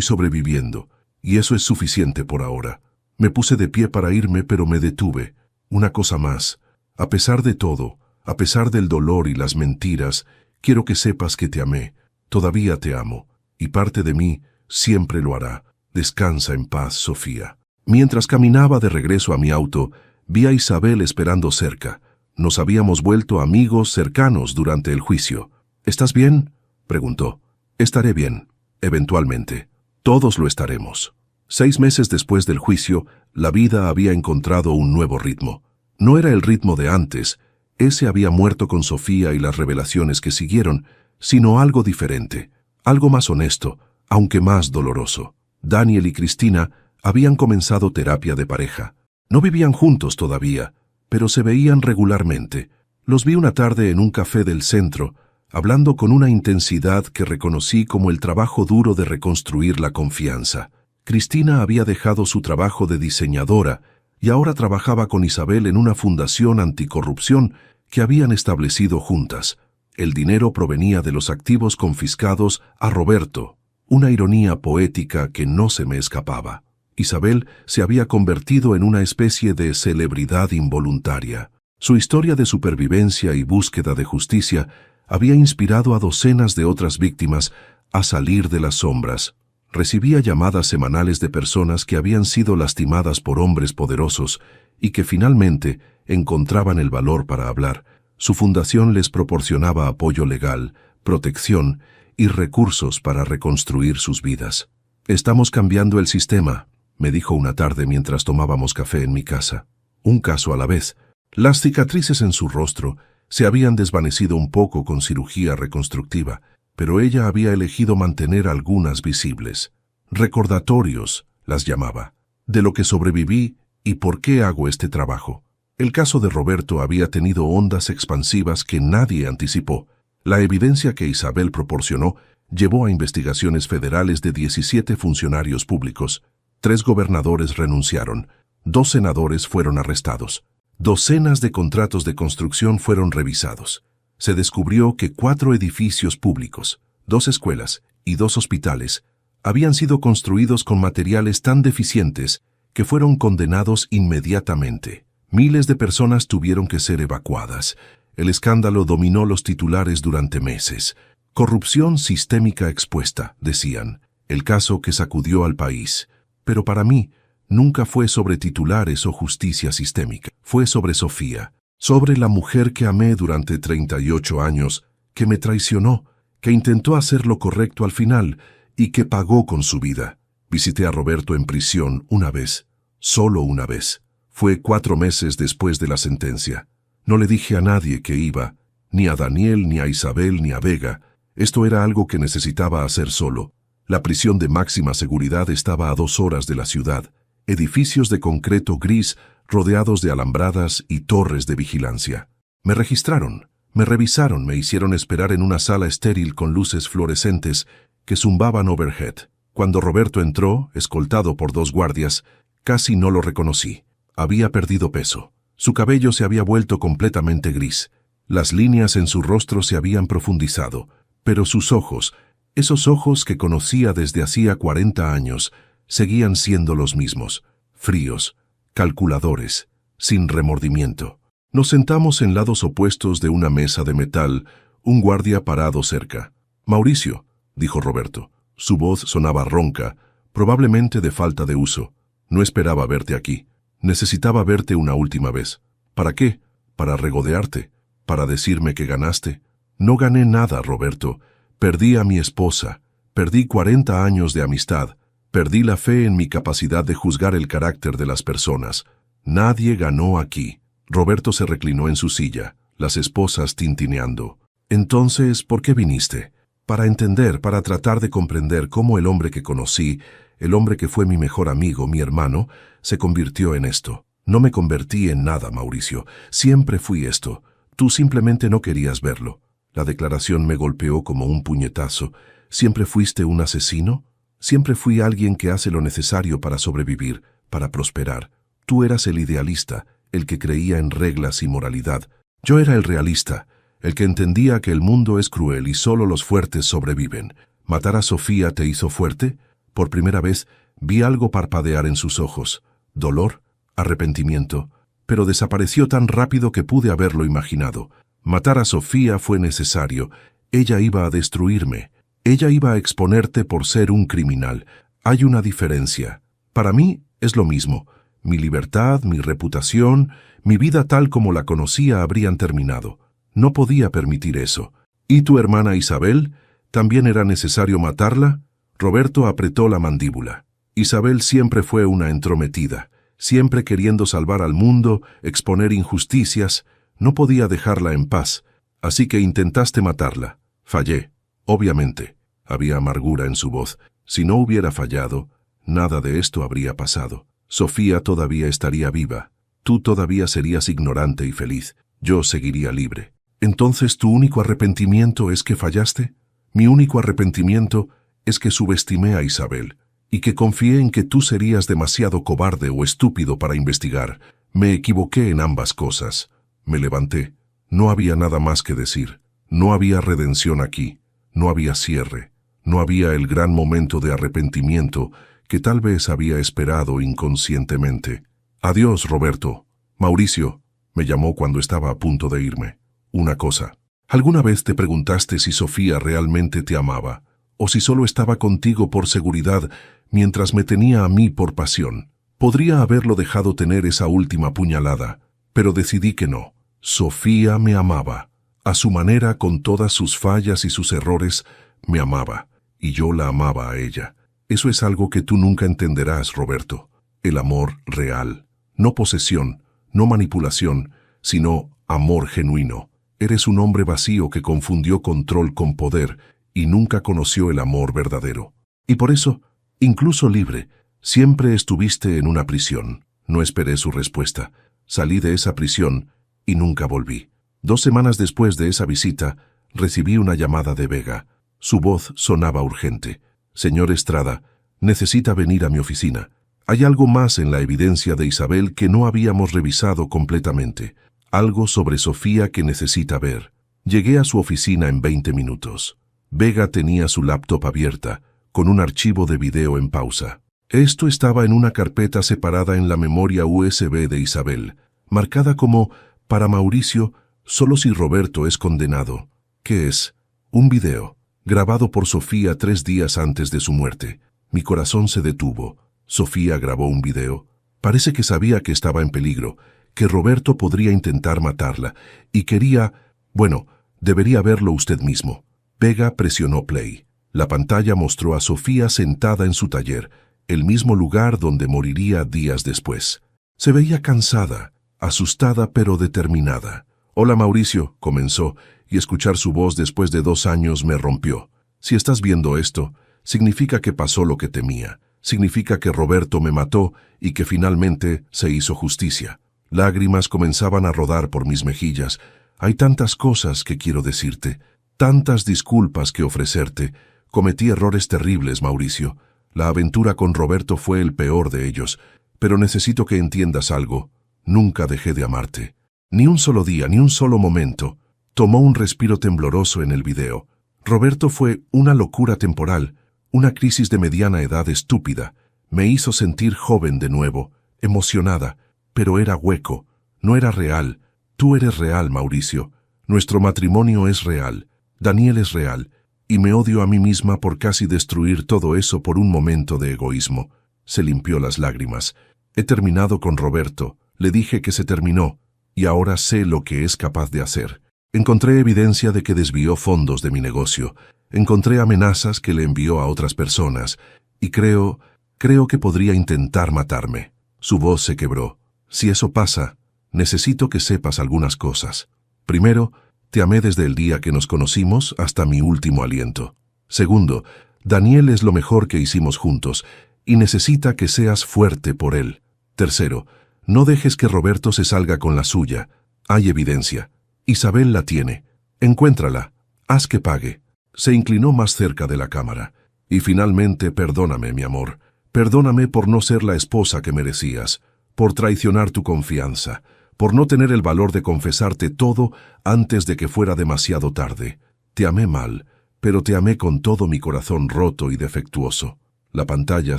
sobreviviendo, y eso es suficiente por ahora. Me puse de pie para irme, pero me detuve. Una cosa más. A pesar de todo, a pesar del dolor y las mentiras, quiero que sepas que te amé. Todavía te amo, y parte de mí siempre lo hará. Descansa en paz, Sofía. Mientras caminaba de regreso a mi auto, vi a Isabel esperando cerca. Nos habíamos vuelto amigos cercanos durante el juicio. ¿Estás bien?, preguntó. Estaré bien, eventualmente. Todos lo estaremos. 6 meses después del juicio, la vida había encontrado un nuevo ritmo. No era el ritmo de antes, ese había muerto con Sofía y las revelaciones que siguieron, sino algo diferente, algo más honesto, aunque más doloroso. Daniel y Cristina habían comenzado terapia de pareja. No vivían juntos todavía, pero se veían regularmente. Los vi una tarde en un café del centro, hablando con una intensidad que reconocí como el trabajo duro de reconstruir la confianza. Cristina había dejado su trabajo de diseñadora y ahora trabajaba con Isabel en una fundación anticorrupción que habían establecido juntas. El dinero provenía de los activos confiscados a Roberto, una ironía poética que no se me escapaba. Isabel se había convertido en una especie de celebridad involuntaria. Su historia de supervivencia y búsqueda de justicia Había inspirado a docenas de otras víctimas a salir de las sombras. Recibía llamadas semanales de personas que habían sido lastimadas por hombres poderosos y que finalmente encontraban el valor para hablar. Su fundación les proporcionaba apoyo legal, protección y recursos para reconstruir sus vidas. «Estamos cambiando el sistema», me dijo una tarde mientras tomábamos café en mi casa. Un caso a la vez. Las cicatrices en su rostro se habían desvanecido un poco con cirugía reconstructiva, pero ella había elegido mantener algunas visibles. Recordatorios, las llamaba, de lo que sobreviví y por qué hago este trabajo. El caso de Roberto había tenido ondas expansivas que nadie anticipó. La evidencia que Isabel proporcionó llevó a investigaciones federales de 17 funcionarios públicos. 3 gobernadores renunciaron, 2 senadores fueron arrestados. Docenas de contratos de construcción fueron revisados. Se descubrió que 4 edificios públicos, 2 escuelas y 2 hospitales habían sido construidos con materiales tan deficientes que fueron condenados inmediatamente. Miles de personas tuvieron que ser evacuadas. El escándalo dominó los titulares durante meses. Corrupción sistémica expuesta, decían, el caso que sacudió al país. Pero para mí, nunca fue sobre titulares o justicia sistémica. Fue sobre Sofía, sobre la mujer que amé durante 38 años, que me traicionó, que intentó hacer lo correcto al final y que pagó con su vida. Visité a Roberto en prisión una vez, solo una vez. Fue 4 meses después de la sentencia. No le dije a nadie que iba, ni a Daniel, ni a Isabel, ni a Vega. Esto era algo que necesitaba hacer solo. La prisión de máxima seguridad estaba a 2 horas de la ciudad. Edificios de concreto gris rodeados de alambradas y torres de vigilancia. Me registraron, me revisaron, me hicieron esperar en una sala estéril con luces fluorescentes que zumbaban overhead. Cuando Roberto entró, escoltado por 2 guardias, casi no lo reconocí. Había perdido peso. Su cabello se había vuelto completamente gris. Las líneas en su rostro se habían profundizado, pero sus ojos, esos ojos que conocía desde hacía 40 años, seguían siendo los mismos, fríos, calculadores, sin remordimiento. Nos sentamos en lados opuestos de una mesa de metal, un guardia parado cerca. «Mauricio», dijo Roberto. Su voz sonaba ronca, probablemente de falta de uso. «No esperaba verte aquí. Necesitaba verte una última vez». «¿Para qué? ¿Para regodearte? ¿Para decirme que ganaste?» «No gané nada, Roberto. Perdí a mi esposa. Perdí 40 años de amistad. Perdí la fe en mi capacidad de juzgar el carácter de las personas. Nadie ganó aquí». Roberto se reclinó en su silla, las esposas tintineando. «Entonces, ¿por qué viniste?» «Para entender, para tratar de comprender cómo el hombre que conocí, el hombre que fue mi mejor amigo, mi hermano, se convirtió en esto. No me convertí en nada, Mauricio. Siempre fui esto. Tú simplemente no querías verlo». La declaración me golpeó como un puñetazo. ¿Siempre fuiste un asesino? Siempre fui alguien que hace lo necesario para sobrevivir, para prosperar. Tú eras el idealista, el que creía en reglas y moralidad. Yo era el realista, el que entendía que el mundo es cruel y solo los fuertes sobreviven. ¿Matar a Sofía te hizo fuerte? Por primera vez vi algo parpadear en sus ojos. Dolor, arrepentimiento, pero desapareció tan rápido que pude haberlo imaginado. Matar a Sofía fue necesario. Ella iba a destruirme. Ella iba a exponerte por ser un criminal. Hay una diferencia. Para mí es lo mismo. Mi libertad, mi reputación, mi vida tal como la conocía habrían terminado. No podía permitir eso. ¿Y tu hermana Isabel? ¿También era necesario matarla? Roberto apretó la mandíbula. Isabel siempre fue una entrometida, siempre queriendo salvar al mundo, exponer injusticias. No podía dejarla en paz, así que intentaste matarla. Fallé, obviamente. Había amargura en su voz. Si no hubiera fallado, nada de esto habría pasado. Sofía todavía estaría viva. Tú todavía serías ignorante y feliz. Yo seguiría libre. ¿Entonces tu único arrepentimiento es que fallaste? Mi único arrepentimiento es que subestimé a Isabel y que confié en que tú serías demasiado cobarde o estúpido para investigar. Me equivoqué en ambas cosas. Me levanté. No había nada más que decir. No había redención aquí. No había cierre. No había el gran momento de arrepentimiento que tal vez había esperado inconscientemente. «Adiós, Roberto». «Mauricio», me llamó cuando estaba a punto de irme. «Una cosa». ¿Alguna vez te preguntaste si Sofía realmente te amaba, o si solo estaba contigo por seguridad mientras me tenía a mí por pasión? Podría haberlo dejado tener esa última puñalada, pero decidí que no. Sofía me amaba. A su manera, con todas sus fallas y sus errores, me amaba, y yo la amaba a ella. Eso es algo que tú nunca entenderás, Roberto. El amor real. No posesión, no manipulación, sino amor genuino. Eres un hombre vacío que confundió control con poder y nunca conoció el amor verdadero. Y por eso, incluso libre, siempre estuviste en una prisión. No esperé su respuesta. Salí de esa prisión y nunca volví. 2 semanas después de esa visita, recibí una llamada de Vega. Su voz sonaba urgente. Señor Estrada, necesita venir a mi oficina. Hay algo más en la evidencia de Isabel que no habíamos revisado completamente. Algo sobre Sofía que necesita ver. Llegué a su oficina en 20 minutos. Vega tenía su laptop abierta, con un archivo de video en pausa. Esto estaba en una carpeta separada en la memoria USB de Isabel, marcada como «Para Mauricio, solo si Roberto es condenado». ¿Qué es? Un video, grabado por Sofía 3 días antes de su muerte. Mi corazón se detuvo. Sofía grabó un video. Parece que sabía que estaba en peligro, que Roberto podría intentar matarla, y quería... Bueno, debería verlo usted mismo. Vega presionó play. La pantalla mostró a Sofía sentada en su taller, el mismo lugar donde moriría días después. Se veía cansada, asustada pero determinada. «Hola Mauricio», comenzó, y escuchar su voz después de 2 años me rompió. «Si estás viendo esto, significa que pasó lo que temía. Significa que Roberto me mató y que finalmente se hizo justicia». Lágrimas comenzaban a rodar por mis mejillas. «Hay tantas cosas que quiero decirte, tantas disculpas que ofrecerte. Cometí errores terribles, Mauricio. La aventura con Roberto fue el peor de ellos, pero necesito que entiendas algo. Nunca dejé de amarte. Ni un solo día, ni un solo momento». Tomó un respiro tembloroso en el video. Roberto fue una locura temporal, una crisis de mediana edad estúpida. Me hizo sentir joven de nuevo, emocionada, pero era hueco, no era real. Tú eres real, Mauricio. Nuestro matrimonio es real. Daniel es real. Y me odio a mí misma por casi destruir todo eso por un momento de egoísmo. Se limpió las lágrimas. He terminado con Roberto. Le dije que se terminó. Y ahora sé lo que es capaz de hacer. Encontré evidencia de que desvió fondos de mi negocio. Encontré amenazas que le envió a otras personas. Y creo que podría intentar matarme. Su voz se quebró. Si eso pasa, necesito que sepas algunas cosas. Primero, te amé desde el día que nos conocimos hasta mi último aliento. Segundo, Daniel es lo mejor que hicimos juntos y necesita que seas fuerte por él. Tercero, no dejes que Roberto se salga con la suya. Hay evidencia. Isabel la tiene. Encuéntrala. Haz que pague. Se inclinó más cerca de la cámara. Y finalmente, perdóname, mi amor. Perdóname por no ser la esposa que merecías, por traicionar tu confianza, por no tener el valor de confesarte todo antes de que fuera demasiado tarde. Te amé mal, pero te amé con todo mi corazón roto y defectuoso. La pantalla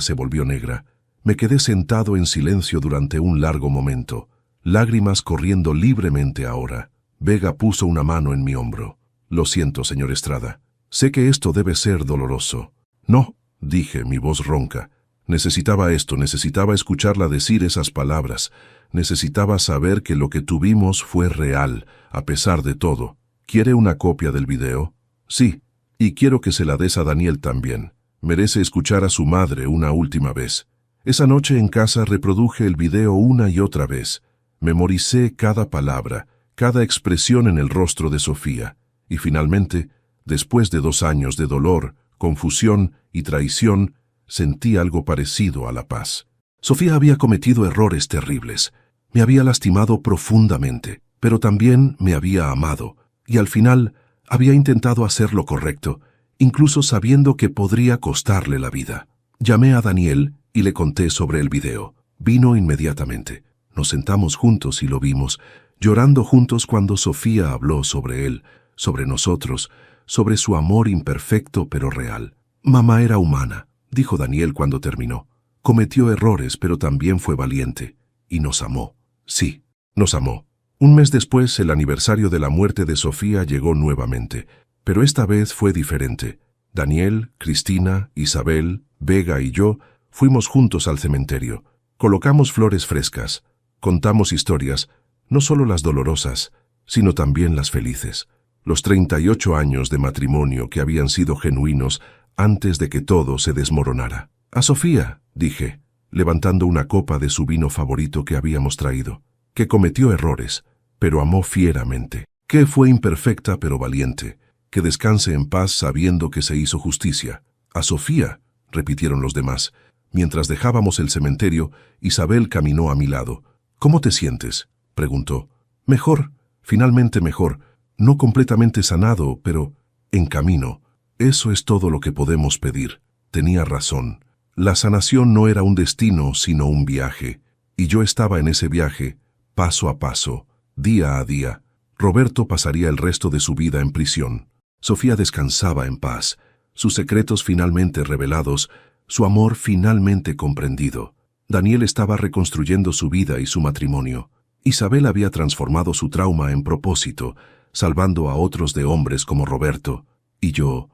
se volvió negra. Me quedé sentado en silencio durante un largo momento, lágrimas corriendo libremente ahora. Vega puso una mano en mi hombro. Lo siento, señor Estrada. Sé que esto debe ser doloroso. No, dije, mi voz ronca. Necesitaba esto, necesitaba escucharla decir esas palabras. Necesitaba saber que lo que tuvimos fue real, a pesar de todo. ¿Quiere una copia del video? Sí, y quiero que se la des a Daniel también. Merece escuchar a su madre una última vez. Esa noche en casa reproduje el video una y otra vez. Memoricé cada palabra, cada expresión en el rostro de Sofía. Y finalmente, después de 2 años de dolor, confusión y traición, sentí algo parecido a la paz. Sofía había cometido errores terribles. Me había lastimado profundamente, pero también me había amado, y al final había intentado hacer lo correcto, incluso sabiendo que podría costarle la vida. Llamé a Daniel y le conté sobre el video. Vino inmediatamente. Nos sentamos juntos y lo vimos, llorando juntos cuando Sofía habló sobre él, sobre nosotros, sobre su amor imperfecto pero real. Mamá era humana, dijo Daniel cuando terminó. Cometió errores, pero también fue valiente. Y nos amó. Sí, nos amó. Un mes después, el aniversario de la muerte de Sofía llegó nuevamente, pero esta vez fue diferente. Daniel, Cristina, Isabel, Vega y yo fuimos juntos al cementerio. Colocamos flores frescas, contamos historias, no solo las dolorosas, sino también las felices. Los 38 años de matrimonio que habían sido genuinos antes de que todo se desmoronara. A Sofía, dije, levantando una copa de su vino favorito que habíamos traído, que cometió errores, pero amó fieramente, que fue imperfecta pero valiente, que descanse en paz sabiendo que se hizo justicia. A Sofía, repitieron los demás. Mientras dejábamos el cementerio, Isabel caminó a mi lado. ¿Cómo te sientes?, preguntó. Mejor, finalmente mejor, no completamente sanado, pero en camino. Eso es todo lo que podemos pedir. Tenía razón. La sanación no era un destino, sino un viaje, y yo estaba en ese viaje, paso a paso, día a día. Roberto pasaría el resto de su vida en prisión. Sofía descansaba en paz, sus secretos finalmente revelados, su amor finalmente comprendido. Daniel estaba reconstruyendo su vida y su matrimonio. Isabel había transformado su trauma en propósito, salvando a otros de hombres como Roberto. Y yo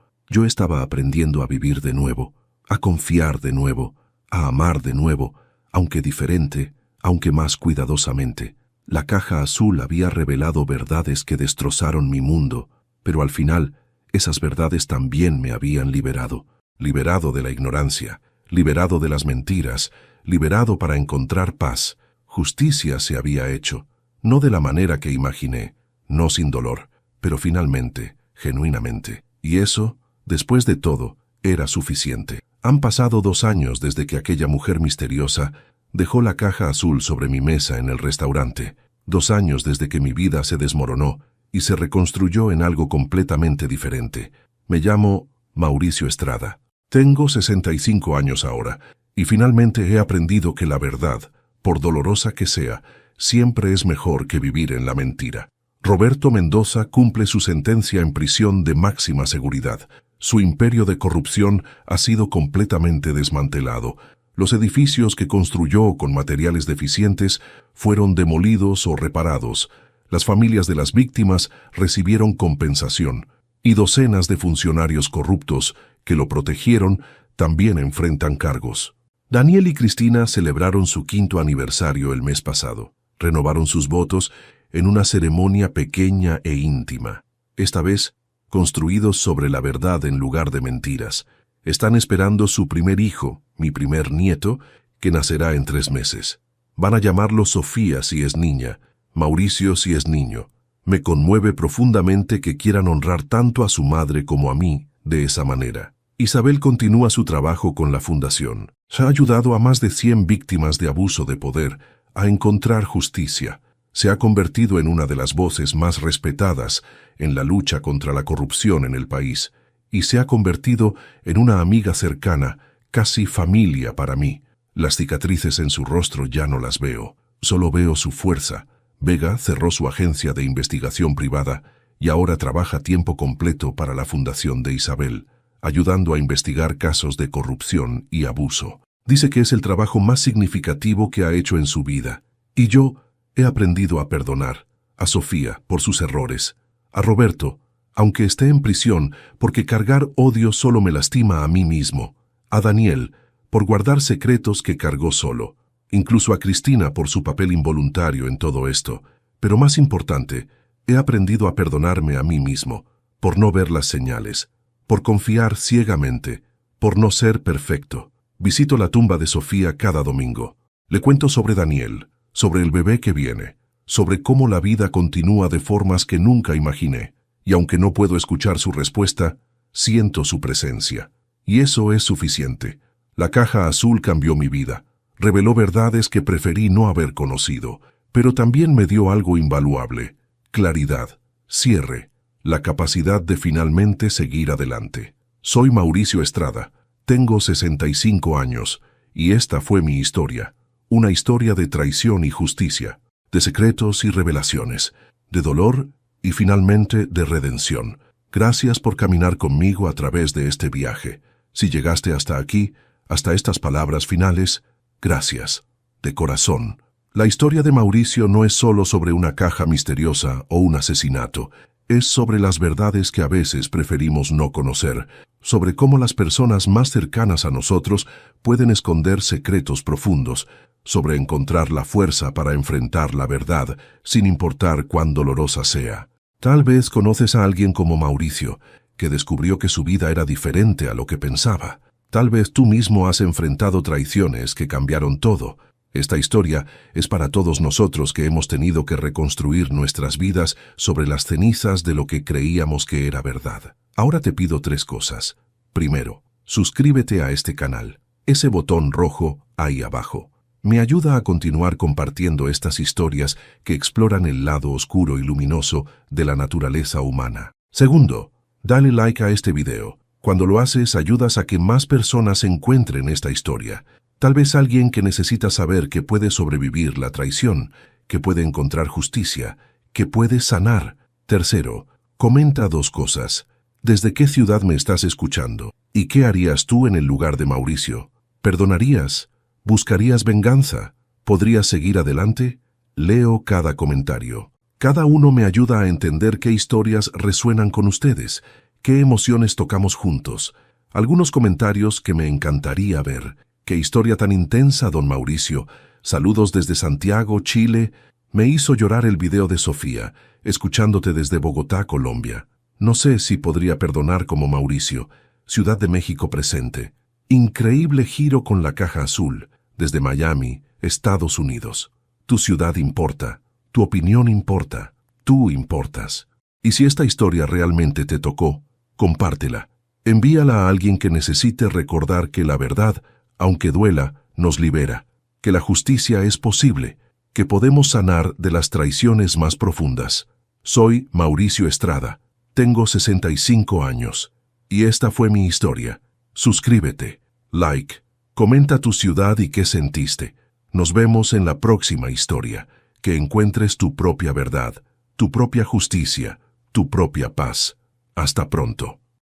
estaba aprendiendo a vivir de nuevo, a confiar de nuevo, a amar de nuevo, aunque diferente, aunque más cuidadosamente. La caja azul había revelado verdades que destrozaron mi mundo, pero al final, esas verdades también me habían liberado. Liberado de la ignorancia, liberado de las mentiras, liberado para encontrar paz. Justicia se había hecho, no de la manera que imaginé, no sin dolor, pero finalmente, genuinamente. Y eso, después de todo, era suficiente. Han pasado 2 años desde que aquella mujer misteriosa dejó la caja azul sobre mi mesa en el restaurante. 2 años desde que mi vida se desmoronó y se reconstruyó en algo completamente diferente. Me llamo Mauricio Estrada. Tengo 65 años ahora, y finalmente he aprendido que la verdad, por dolorosa que sea, siempre es mejor que vivir en la mentira. Roberto Mendoza cumple su sentencia en prisión de máxima seguridad. Su imperio de corrupción ha sido completamente desmantelado. Los edificios que construyó con materiales deficientes fueron demolidos o reparados. Las familias de las víctimas recibieron compensación, y docenas de funcionarios corruptos que lo protegieron también enfrentan cargos. Daniel y Cristina celebraron su 5º aniversario el mes pasado. Renovaron sus votos en una ceremonia pequeña e íntima. Esta vez, construidos sobre la verdad en lugar de mentiras. Están esperando su primer hijo, mi primer nieto, que nacerá en 3 meses. Van a llamarlo Sofía si es niña, Mauricio si es niño. Me conmueve profundamente que quieran honrar tanto a su madre como a mí de esa manera. Isabel continúa su trabajo con la fundación. Se ha ayudado a más de 100 víctimas de abuso de poder a encontrar justicia. Se ha convertido en una de las voces más respetadas en la lucha contra la corrupción en el país, y se ha convertido en una amiga cercana, casi familia para mí. Las cicatrices en su rostro ya no las veo, solo veo su fuerza. Vega cerró su agencia de investigación privada y ahora trabaja a tiempo completo para la fundación de Isabel, ayudando a investigar casos de corrupción y abuso. Dice que es el trabajo más significativo que ha hecho en su vida. Y yo he aprendido a perdonar a Sofía por sus errores, a Roberto, aunque esté en prisión, porque cargar odio solo me lastima a mí mismo, a Daniel, por guardar secretos que cargó solo, incluso a Cristina por su papel involuntario en todo esto. Pero más importante, he aprendido a perdonarme a mí mismo, por no ver las señales, por confiar ciegamente, por no ser perfecto. Visito la tumba de Sofía cada domingo. Le cuento sobre Daniel, sobre el bebé que viene, sobre cómo la vida continúa de formas que nunca imaginé. Y aunque no puedo escuchar su respuesta, siento su presencia. Y eso es suficiente. La caja azul cambió mi vida. Reveló verdades que preferí no haber conocido, pero también me dio algo invaluable: claridad, cierre, la capacidad de finalmente seguir adelante. Soy Mauricio Estrada, tengo 65 años, y esta fue mi historia. Una historia de traición y justicia, de secretos y revelaciones, de dolor y finalmente de redención. Gracias por caminar conmigo a través de este viaje. Si llegaste hasta aquí, hasta estas palabras finales, gracias, de corazón. La historia de Mauricio no es solo sobre una caja misteriosa o un asesinato, es sobre las verdades que a veces preferimos no conocer, sobre cómo las personas más cercanas a nosotros pueden esconder secretos profundos, sobre encontrar la fuerza para enfrentar la verdad, sin importar cuán dolorosa sea. Tal vez conoces a alguien como Mauricio, que descubrió que su vida era diferente a lo que pensaba. Tal vez tú mismo has enfrentado traiciones que cambiaron todo. Esta historia es para todos nosotros que hemos tenido que reconstruir nuestras vidas sobre las cenizas de lo que creíamos que era verdad. Ahora te pido 3 cosas. Primero, suscríbete a este canal. Ese botón rojo ahí abajo. Me ayuda a continuar compartiendo estas historias que exploran el lado oscuro y luminoso de la naturaleza humana. Segundo, dale like a este video. Cuando lo haces, ayudas a que más personas encuentren esta historia. Tal vez alguien que necesita saber que puede sobrevivir la traición, que puede encontrar justicia, que puede sanar. Tercero, comenta 2 cosas. ¿Desde qué ciudad me estás escuchando? ¿Y qué harías tú en el lugar de Mauricio? ¿Perdonarías? ¿Buscarías venganza? ¿Podrías seguir adelante? Leo cada comentario. Cada uno me ayuda a entender qué historias resuenan con ustedes, qué emociones tocamos juntos. Algunos comentarios que me encantaría ver. ¡Qué historia tan intensa, don Mauricio! Saludos desde Santiago, Chile. Me hizo llorar el video de Sofía, escuchándote desde Bogotá, Colombia. No sé si podría perdonar como Mauricio. Ciudad de México presente. Increíble giro con la caja azul, desde Miami, Estados Unidos. Tu ciudad importa, tu opinión importa, tú importas. Y si esta historia realmente te tocó, compártela. Envíala a alguien que necesite recordar que la verdad, aunque duela, nos libera, que la justicia es posible, que podemos sanar de las traiciones más profundas. Soy Mauricio Estrada, tengo 65 años, y esta fue mi historia. Suscríbete, like, comenta tu ciudad y qué sentiste. Nos vemos en la próxima historia, que encuentres tu propia verdad, tu propia justicia, tu propia paz. Hasta pronto.